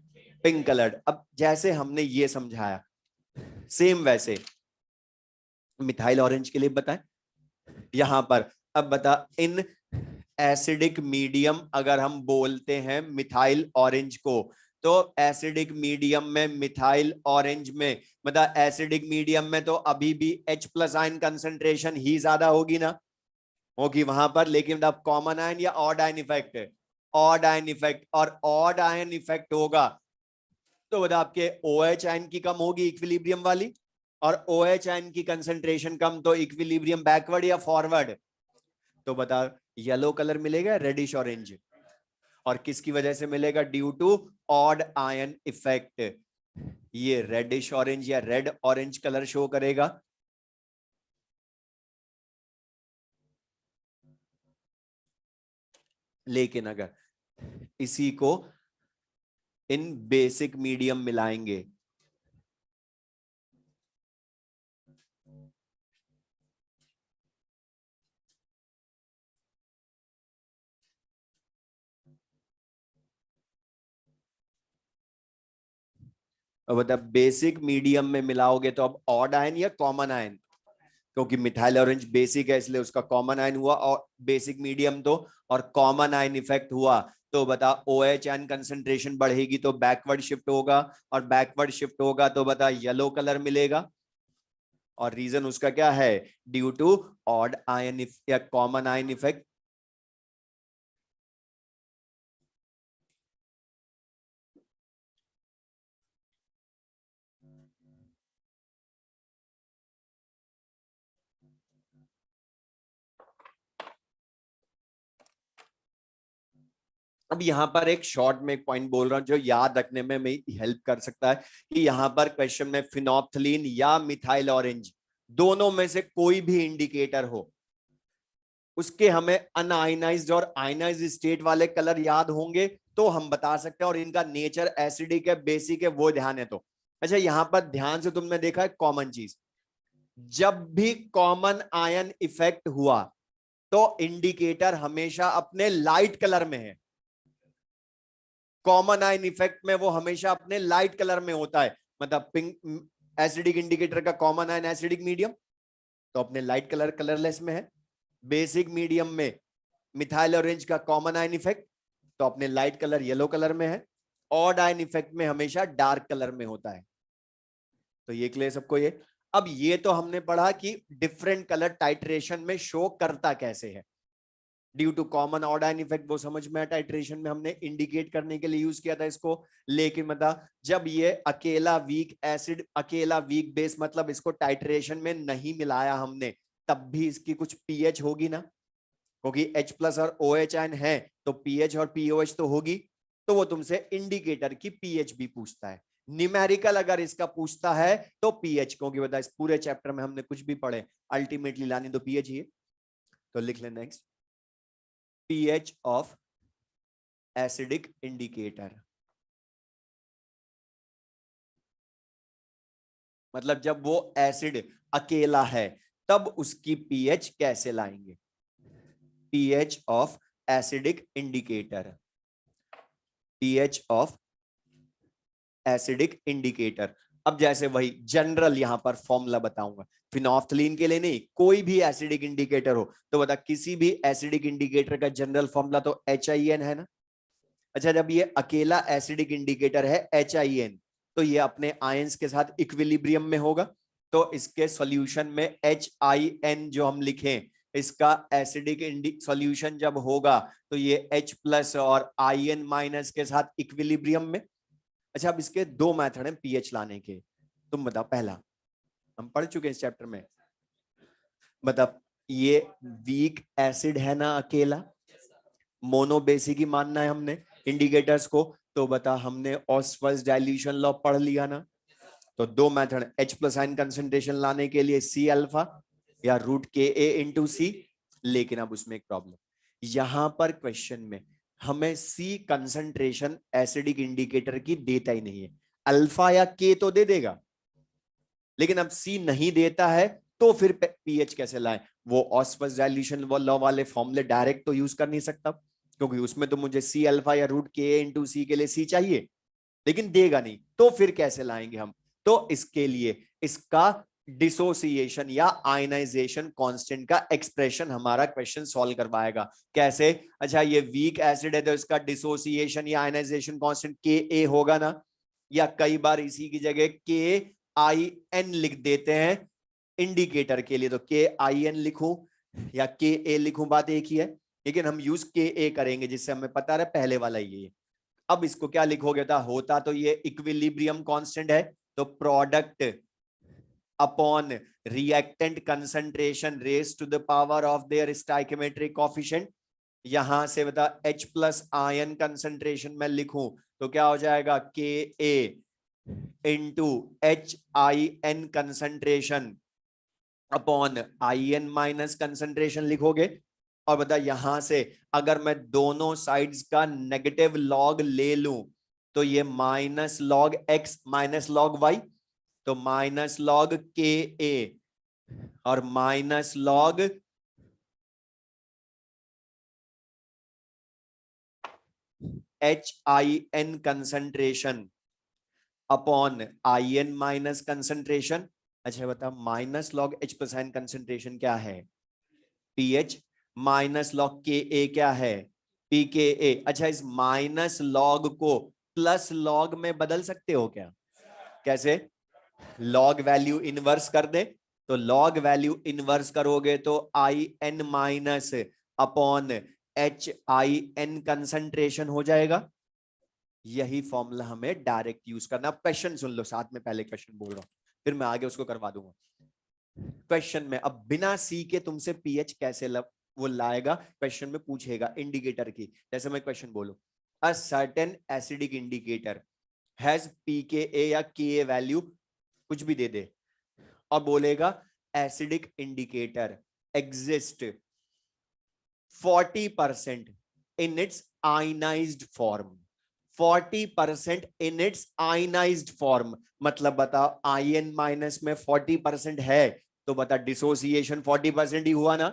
पिंक कलर्ड। अब जैसे हमने ये समझाया सेम वैसे मिथाइल ऑरेंज के लिए बताएं यहां पर। अब बता इन एसिडिक मीडियम, अगर हम बोलते हैं मिथाइल ऑरेंज को, तो एसिडिक मीडियम में मिथाइल ऑरेंज में मतलब एसिडिक मीडियम में तो अभी भी H+ आयन कंसंट्रेशन ही ज्यादा होगी ना, होगी वहां पर। लेकिन अब कॉमन आयन या ऑड आयन इफेक्ट है, ऑड आयन इफेक्ट, और ऑड आयन इफेक्ट होगा तो बता आपके OH आयन की कम होगी इक्विलिब्रियम वाली, और OH आयन की कंसंट्रेशन कम, तो इक्विलिब्रियम बैकवर्ड या फॉरवर्ड, तो बता येलो कलर मिलेगा रेडिश ऑरेंज, और किसकी वजह से मिलेगा, due to odd ion effect, ये रेडिश ऑरेंज या रेड ऑरेंज कलर शो करेगा। लेकिन अगर इसी को इन बेसिक मीडियम मिलाएंगे, अब बता बेसिक मीडियम में मिलाओगे तो अब ऑड आयन या कॉमन आयन, क्योंकि मिथाइल ऑरेंज बेसिक है इसलिए उसका कॉमन आयन हुआ, और बेसिक मीडियम तो, और कॉमन आयन इफेक्ट हुआ, तो बता OH आयन कंसंट्रेशन बढ़ेगी तो बैकवर्ड शिफ्ट होगा, और बैकवर्ड शिफ्ट होगा तो बता येलो कलर मिलेगा, और रीजन उसका क्या है, ड्यू टू ऑड आयन या कॉमन आयन इफेक्ट। अब यहां पर एक शॉर्ट में एक पॉइंट बोल रहा हूं जो याद रखने में हेल्प कर सकता है, कि यहां पर क्वेश्चन में फिनोल्फथलीन या मिथाइल ऑरेंज दोनों में से कोई भी इंडिकेटर हो, उसके हमें अनआयनाइज्ड और आयनाइज्ड स्टेट वाले कलर याद होंगे तो हम बता सकते हैं, और इनका नेचर एसिडिक है बेसिक है वो ध्यान है तो। अच्छा यहां पर ध्यान से तुमने देखा है कॉमन चीज, जब भी कॉमन आयन इफेक्ट हुआ तो इंडिकेटर हमेशा अपने लाइट कलर में है, कॉमन आयन इफेक्ट में वो हमेशा अपने लाइट कलर में होता है, मतलब पिंक एसिडिक इंडिकेटर का कॉमन आयन एसिडिक मीडियम तो अपने लाइट कलर कलरलेस में है, बेसिक मीडियम में मिथाइल ऑरेंज का कॉमन आयन इफेक्ट तो अपने लाइट कलर येलो कलर में है, ऑड आयन इफेक्ट में हमेशा डार्क कलर में होता है। तो ये क्लियर सबको ये। अब ये तो हमने पढ़ा कि डिफरेंट कलर टाइट्रेशन में शो करता कैसे है, due to common odd ion effect वो समझ में आया, टाइट्रेशन में हमने इंडिकेट करने के लिए यूज किया था इसको। लेकिन मतलब जब ये अकेला वीक एसिड अकेला वीक बेस मतलब इसको टाइट्रेशन में नहीं मिलाया हमने, तब भी इसकी कुछ पीएच होगी ना, क्योंकि H+ और OH आयन है तो पीएच और पीओएच तो होगी, तो वो तुमसे इंडिकेटर की पीएच भी पूछता है। न्यूमेरिकल अगर इसका पूछता है तो पीएच, क्योंकि बता इस पूरे चैप्टर में हमने कुछ भी पढ़े अल्टीमेटली लानी तो पीएच ही है। तो लिख लें next, pH of acidic indicator, मतलब जब वो एसिड अकेला है तब उसकी पीएच कैसे लाएंगे, pH of acidic indicator, pH of acidic indicator. अब जैसे वही जनरल यहां पर फॉर्मूला बताऊंगा, फिनोल्फथलीन के लिए नहीं, कोई भी एसिडिक इंडिकेटर हो तो बता किसी भी एसिडिक इंडिकेटर का जनरल फॉर्मूला तो HIN है ना। अच्छा जब ये अकेला एसिडिक इंडिकेटर है HIN, तो ये अपने आयंस के साथ इक्विलिब्रियम में होगा, तो इसके सॉल्यूशन में HIN जो हम लिखें, इसका एसिडिक सॉल्यूशन जब होगा तो ये H+ और IN- के साथ इक्विलिब्रियम में। अच्छा अब इसके दो मेथड हैं पीएच लाने के, तुम बताओ, पहला हम पढ़ चुके हैं इस चैप्टर में, मतलब ये वीक एसिड है ना अकेला, मोनोबेसिक ही मानना है हमने इंडिकेटर्स को, तो बता हमने ऑस्वाल्ड्स डाइल्यूशन लॉ पढ़ लिया ना। तो दो मेथड, H+ आयन कंसंट्रेशन लाने के लिए C अल्फा या √Ka × C। लेकिन अब उसमें एक प्रॉब्लम, यहां पर क्वेश्चन में हमें सी कंसंट्रेशन एसिडिक इंडिकेटर की देता ही नहीं है। अल्फा या के तो दे देगा, लेकिन अब सी नहीं देता है तो फिर पीएच कैसे लाए? वो ऑस्मोस डाइल्यूशन लॉ वाले फॉर्मूले डायरेक्ट तो यूज कर नहीं सकता, क्योंकि उसमें तो मुझे सी अल्फा या रूट के इंटू सी के लिए सी चाहिए, लेकिन देगा नहीं, तो फिर कैसे लाएंगे हम? तो इसके लिए इसका डिसोसिएशन या आयनाइजेशन कांस्टेंट का एक्सप्रेशन हमारा क्वेश्चन सॉल्व करवाएगा। कैसे? अच्छा, ये वीक एसिड है तो इसका डिसोसिएशन या आयनाइजेशन कांस्टेंट के ए होगा ना, या कई बार इसी की जगह के आई एन लिख देते हैं इंडिकेटर के लिए, तो के आई एन लिखूं या के ए लिखूं, बात एक ही है, लेकिन हम यूज के ए करेंगे जिससे हमें पता रहे पहले वाला ये। अब इसको क्या लिखोगे? था होता तो ये इक्विलिब्रियम कांस्टेंट है, तो product upon reactant concentration raise to the power of their stoichiometric coefficient. यहां से बता H प्लस आयन कंसंट्रेशन में लिखूं तो क्या हो जाएगा? K a into H I N concentration upon I N minus concentration लिखोगे। और बता यहां से अगर मैं दोनों साइड्स का नेगेटिव लॉग ले लूं तो ये minus log x minus log y, तो माइनस लॉग के ए और minus log H I N concentration upon I N minus concentration. अच्छा बता, minus log H plus ion concentration क्या है? पीएच। माइनस लॉग के ए क्या है? P K ए। अच्छा, इस माइनस लॉग को प्लस लॉग में बदल सकते हो क्या? कैसे? लॉग वैल्यू इनवर्स कर दे, तो लॉग वैल्यू इनवर्स करोगे तो I N minus upon H I N concentration हो जाएगा। यही फॉर्मूला हमें डायरेक्ट यूज करना। क्वेश्चन सुन लो साथ में, पहले क्वेश्चन बोल रहा हूं फिर मैं आगे उसको करवा दूंगा। क्वेश्चन में अब बिना सी के तुमसे पीएच कैसे वो लाएगा, क्वेश्चन में पूछेगा इंडिकेटर की। जैसे मैं क्वेश्चन बोलूं, a certain acidic indicator has pK या के वैल्यू कुछ भी दे दे, और बोलेगा acidic indicator exist 40% in its ionized form। 40% in its ionized form मतलब बताओ आयन माइनस में 40% है, तो बता डिसोसिएशन 40% ही हुआ ना,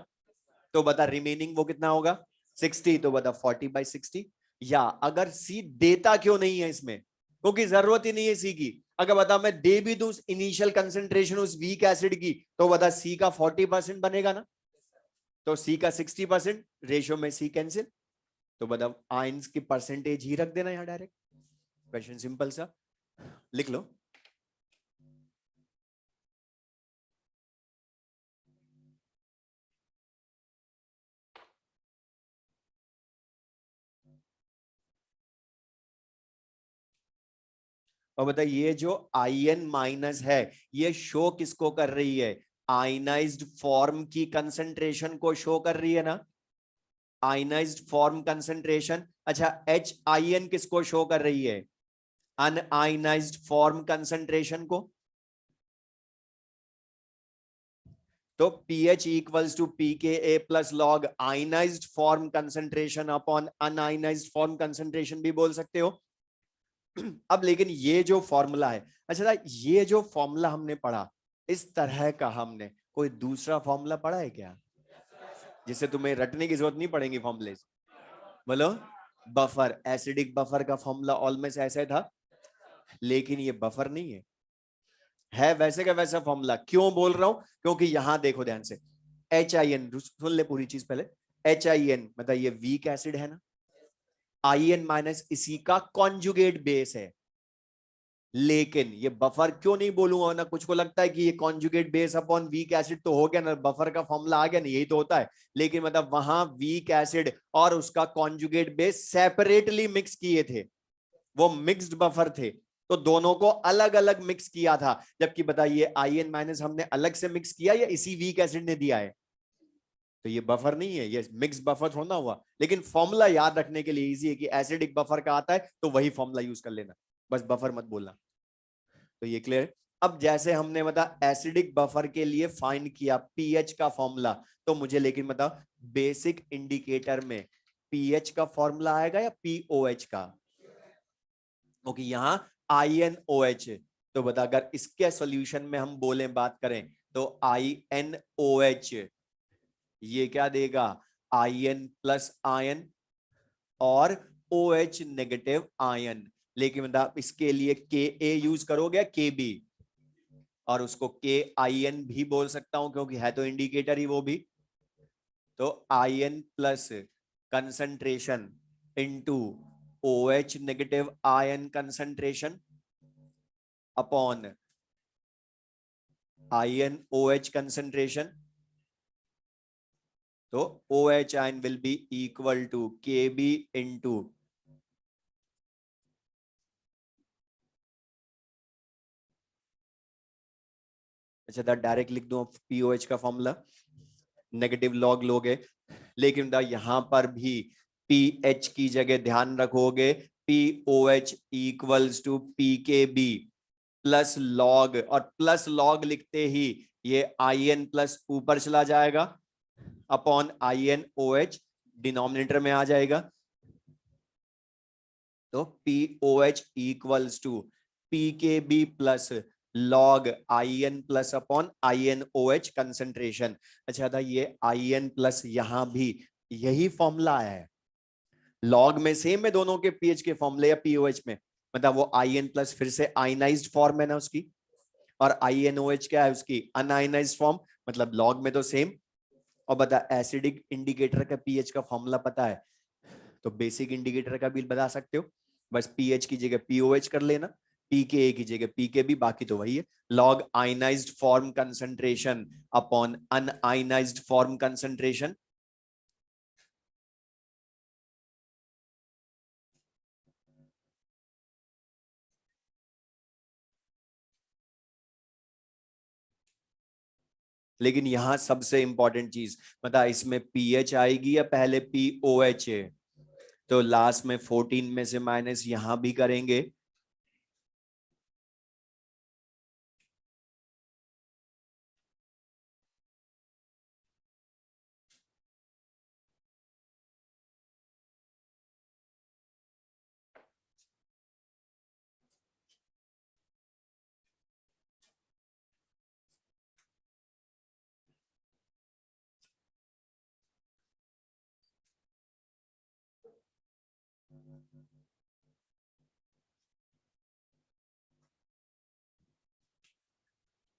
तो बता रिमेनिंग वो कितना होगा? 60, तो बता 40/60। या अगर सी देता क्यों नहीं है इसमें? क्योंकि जरूरत ही नहीं है सी की। अगर बता मैं दे भी दूं इनिशियल कंसेंट्रेशन उस वीक एसिड की, तो बता सी का 40% बनेगा ना, तो सी का 60% रेशियो में सी कैंसिल, तो बताओ आयंस की परसेंटेज ही रख देना यहां डायरेक्ट। क्वेश्चन सिंपल सा, लिख लो। और बताइए ये जो आईएन माइनस है ये शो किसको कर रही है? आयनाइज्ड फॉर्म की कंसंट्रेशन को शो कर रही है ना, आयनाइज्ड फॉर्म कंसंट्रेशन। अच्छा, एच आई एन किसको शो कर रही है? अनआयनाइज्ड फॉर्म कंसंट्रेशन को। तो pH equals to p K a plus log ionized form concentration upon unionized form concentration भी बोल सकते हो। अब लेकिन ये जो फॉर्मूला है, अच्छा ये जो फॉर्मूला हमने पढ़ा, इस तरह का हमने कोई दूसरा फॉर्मूला पढ़ा है क्या जिससे तुम्हें रटने की जरूरत नहीं पड़ेगी फॉर्मूले? बोलो। बफर, एसिडिक बफर का फॉर्मूला ऑलमोस्ट ऐसा था, लेकिन ये बफर नहीं है वैसे का वैसा फॉर्मूला। क्यों बोल रहा हूं? क्योंकि यहां देखो ध्यान से, एच आई एन, सुन ले पूरी चीज पहले। एच आई एन मतलब ये वीक एसिड है ना, आई एन माइनस इसी का कॉन्जुगेट बेस है। लेकिन ये बफर क्यों नहीं बोलूंगा ना, कुछ को लगता है कि ये conjugate base upon weak acid तो हो गया ना, बफर का फॉर्मूला आ गया ना, यही तो होता है। लेकिन मतलब वहां वीक एसिड और उसका कॉन्जुगेट बेस सेपरेटली मिक्स किए थे, वो मिक्स्ड बफर थे, तो दोनों को अलग अलग मिक्स किया था। जबकि बताइए आई एन माइनस हमने अलग से मिक्स किया या इसी वीक एसिड ने दिया है? तो ये बफर नहीं है, ये मिक्स बफर होना हुआ। लेकिन फॉर्मूला याद रखने के लिए इजी है कि एसिडिक बफर का आता है तो वही फॉर्मूला यूज कर लेना, बस बफर मत बोलना। तो ये क्लियर है। अब जैसे हमने बता एसिडिक बफर के लिए फाइंड किया पीएच का फॉर्मूला, तो मुझे लेकिन बता बेसिक इंडिकेटर में पीएच का फॉर्मूला आएगा या पीओएच का? ओके, यहाँ INOH। तो बता, अगर इसके सॉल्यूशन में हम बोले बात करें तो INOH ये क्या देगा? आयन प्लस आयन और OH नेगेटिव आयन। लेकिन बता, इसके लिए Ka यूज करोगे KB, और उसको KIN भी बोल सकता हूं क्योंकि है तो इंडिकेटर ही वो भी। तो ion plus concentration into OH negative ion concentration upon INOH concentration. तो OH ion will be equal to KB into अच्छा था, डायरेक्ट लिख दूं POH का फॉर्मूला, नेगेटिव लॉग लोगे, लेकिन यहां पर भी PH की जगह ध्यान रखोगे POH equals to PKB plus log, और प्लस लॉग लिखते ही ये IN प्लस ऊपर चला जाएगा अपॉन INOH डिनोमिनेटर में आ जाएगा। तो POH equals to PKB plus log IN plus upon INOH concentration. अच्छा था, ये IN प्लस यहां भी यही फॉर्मूला आया है, लॉग में सेम है दोनों के पीएच के फॉर्मूले या पीओएच में, मतलब वो IN प्लस फिर से आयनाइज्ड फॉर्म है ना उसकी, और INOH क्या है उसकी? अनआयनाइज्ड फॉर्म, मतलब लॉग में तो सेम। और बता, एसिडिक इंडिकेटर का पीएच का फॉर्मूला पता है तो बेसिक इंडिकेटर का भी बता सकते हो, बस पीएच की जगह पीओएच कर लेना, पीके की जगह पीकेबी, बाकी तो वही है। Log ionized form concentration upon unionized form concentration. लेकिन यहां सबसे इंपॉर्टेंट चीज बता, इसमें पीएच आएगी या पहले पीओएच है? तो लास्ट में 14 में से माइनस यहां भी करेंगे।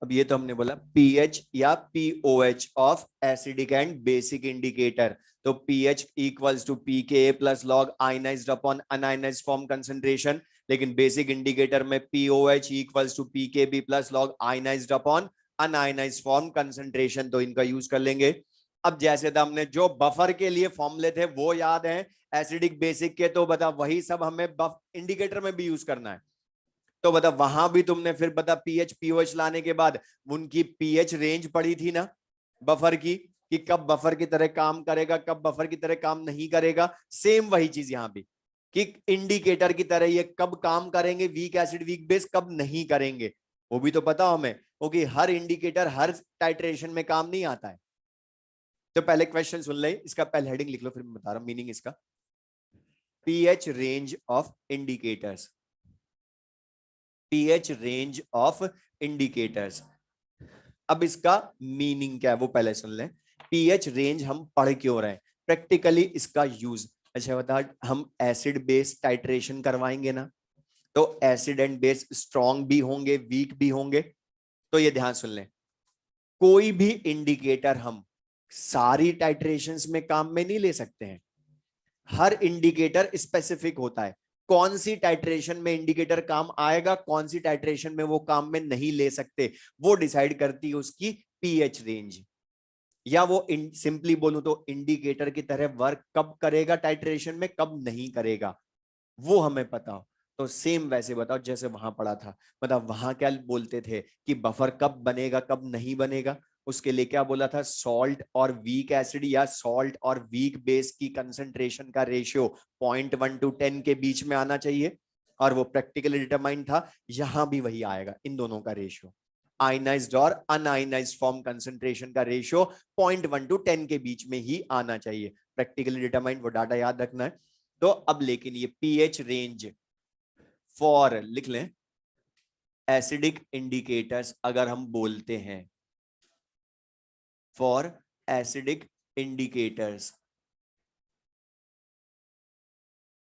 अब ये तो हमने बोला पीएच या pOH of acidic and basic indicator. तो pH equals to pK plus log ionized upon unionized form concentration, लेकिन बेसिक इंडिकेटर में pOH equals to pKb plus log ionized upon unionized form concentration. तो इनका use कर लेंगे। अब जैसे तो हमने जो बफर के लिए फॉर्मूले थे वो याद है एसिडिक बेसिक के, तो बता वही सब हमें इंडिकेटर में भी यूज करना है। तो बता, वहां भी तुमने फिर बता पीएच पीओएच लाने के बाद उनकी पीएच रेंज पड़ी थी ना बफर की, कि कब बफर की तरह काम करेगा कब बफर की तरह काम नहीं करेगा। सेम वही चीज यहां भी, कि इंडिकेटर की तरह ये कब काम करेंगे वीक एसिड वीक बेस, कब नहीं करेंगे वो भी तो पता हमें, क्योंकि हर इंडिकेटर हर टाइट्रेशन में काम नहीं आता है। तो पहले क्वेश्चन सुन ले, इसका पहले हेडिंग लिख लो, फिर मैं बता रहा हूं मीनिंग इसका। PH range of indicators, pH range of indicators. अब इसका मीनिंग क्या है वो पहले सुन लें। पीएच रेंज हम पढ़ क्यों रहे हैं, प्रैक्टिकली इसका यूज। अच्छा बता, हम एसिड बेस टाइट्रेशन करवाएंगे ना, तो एसिड एंड बेस स्ट्रॉन्ग भी होंगे वीक भी होंगे। तो ये ध्यान सुन लें, कोई भी इंडिकेटर हम सारी टाइट्रेशंस में काम में नहीं ले सकते हैं, हर इंडिकेटर स्पेसिफिक होता है। कौन सी टाइट्रेशन में इंडिकेटर काम आएगा, कौन सी टाइट्रेशन में वो काम में नहीं ले सकते, वो डिसाइड करती है उसकी पीएच रेंज। या वो सिंपली बोलूं तो इंडिकेटर की तरह वर्क कब करेगा टाइट्रेशन में, कब नहीं करेगा, वो हमें पता हो। तो सेम वैसे बताओ जैसे वहां पढ़ा था, मतलब वहां क्या बोलते थे कि बफर कब बनेगा कब नहीं बनेगा, उसके लिए क्या बोला था, सॉल्ट और वीक एसिड या सॉल्ट और वीक बेस की कंसंट्रेशन का रेशियो 0.1 to 10 के बीच में आना चाहिए, और वो प्रैक्टिकली डिटरमाइंड था। यहां भी वही आएगा, इन दोनों का रेशियो, आयनाइज्ड और अनआयनाइज्ड फॉर्म कंसंट्रेशन का रेशियो 0.1 to 10 के बीच में ही आना चाहिए। प्रैक्टिकली डिटरमाइंड, वो डाटा याद रखना है। तो अब लेकिन ये पीएच रेंज फॉर लिख लें एसिडिक इंडिकेटर्स, अगर हम बोलते हैं फॉर एसिडिक इंडिकेटर्स,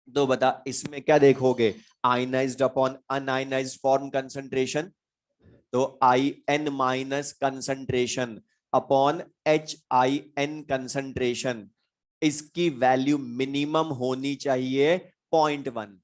तो बता इसमें क्या देखोगे, ionized upon unionized form concentration, तो I N minus concentration upon H I N concentration, इसकी वैल्यू मिनिमम होनी चाहिए 0.1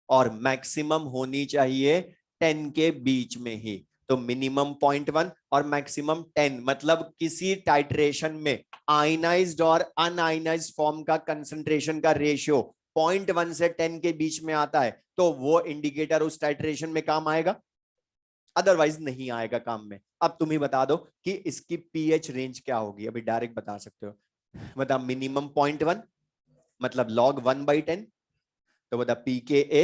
और मैक्सिमम होनी चाहिए 10 के बीच में ही। तो मिनिमम 0.1 और मैक्सिमम 10, मतलब किसी टाइट्रेशन में आयनाइज्ड और अनआयनाइज्ड फॉर्म का कंसंट्रेशन का रेशियो 0.1 से 10 के बीच में आता है तो वो इंडिकेटर उस टाइट्रेशन में काम आएगा, अदरवाइज नहीं आएगा काम में। अब तुम ही बता दो कि इसकी पीएच रेंज क्या होगी, अभी डायरेक्ट बता सकते हो। बता मिनिमम 0.1 मतलब log 1/10, तो बता पी के ए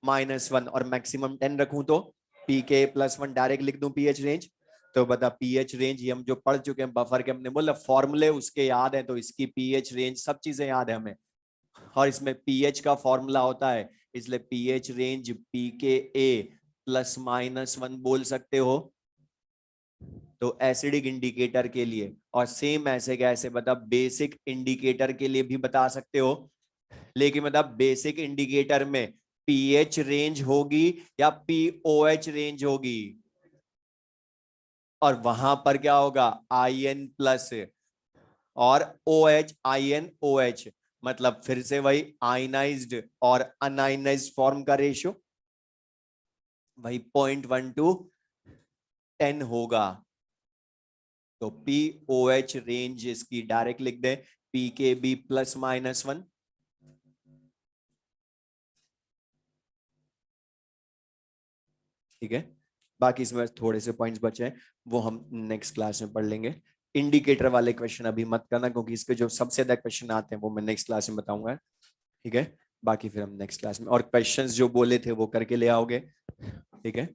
-1 और मैक्सिमम 10 रखूं तो पी के +1 डायरेक्ट लिख दूं पीएच रेंज। तो बता पीएच रेंज ये हम जो पढ़ चुके हैं बफर के, हमने बोला फॉर्मूले उसके याद है, तो इसकी पीएच रेंज सब चीजें याद है हमें, और इसमें पीएच का फॉर्मूला होता है, इसलिए पीएच रेंज पी के ए +-1 बोल सकते हो। तो एसिडिक इंडिकेटर के लिए, और सेम ऐसे कैसे बता बेसिक इंडिकेटर के लिए भी बता सकते हो, लेकिन मतलब बेसिक इंडिकेटर में पीएच रेंज होगी या पीओएच रेंज होगी, और वहां पर क्या होगा आईएन प्लस और ओएच, आईएन ओएच, मतलब फिर से वही आयनाइज्ड और अनआयनाइज्ड फॉर्म का रेशियो वही 0.1 to 10 होगा। तो पीओएच रेंज इसकी डायरेक्ट लिख दे पी के बी +-1। ठीक है, बाकी इसमें थोड़े से पॉइंट्स बचे हैं वो हम नेक्स्ट क्लास में पढ़ लेंगे। इंडिकेटर वाले क्वेश्चन अभी मत करना, क्योंकि इसके जो सबसे ज्यादा क्वेश्चन आते हैं वो मैं नेक्स्ट क्लास में बताऊंगा। ठीक है, बाकी फिर हम नेक्स्ट क्लास में, और क्वेश्चंस जो बोले थे वो करके ले आओगे। ठीक है।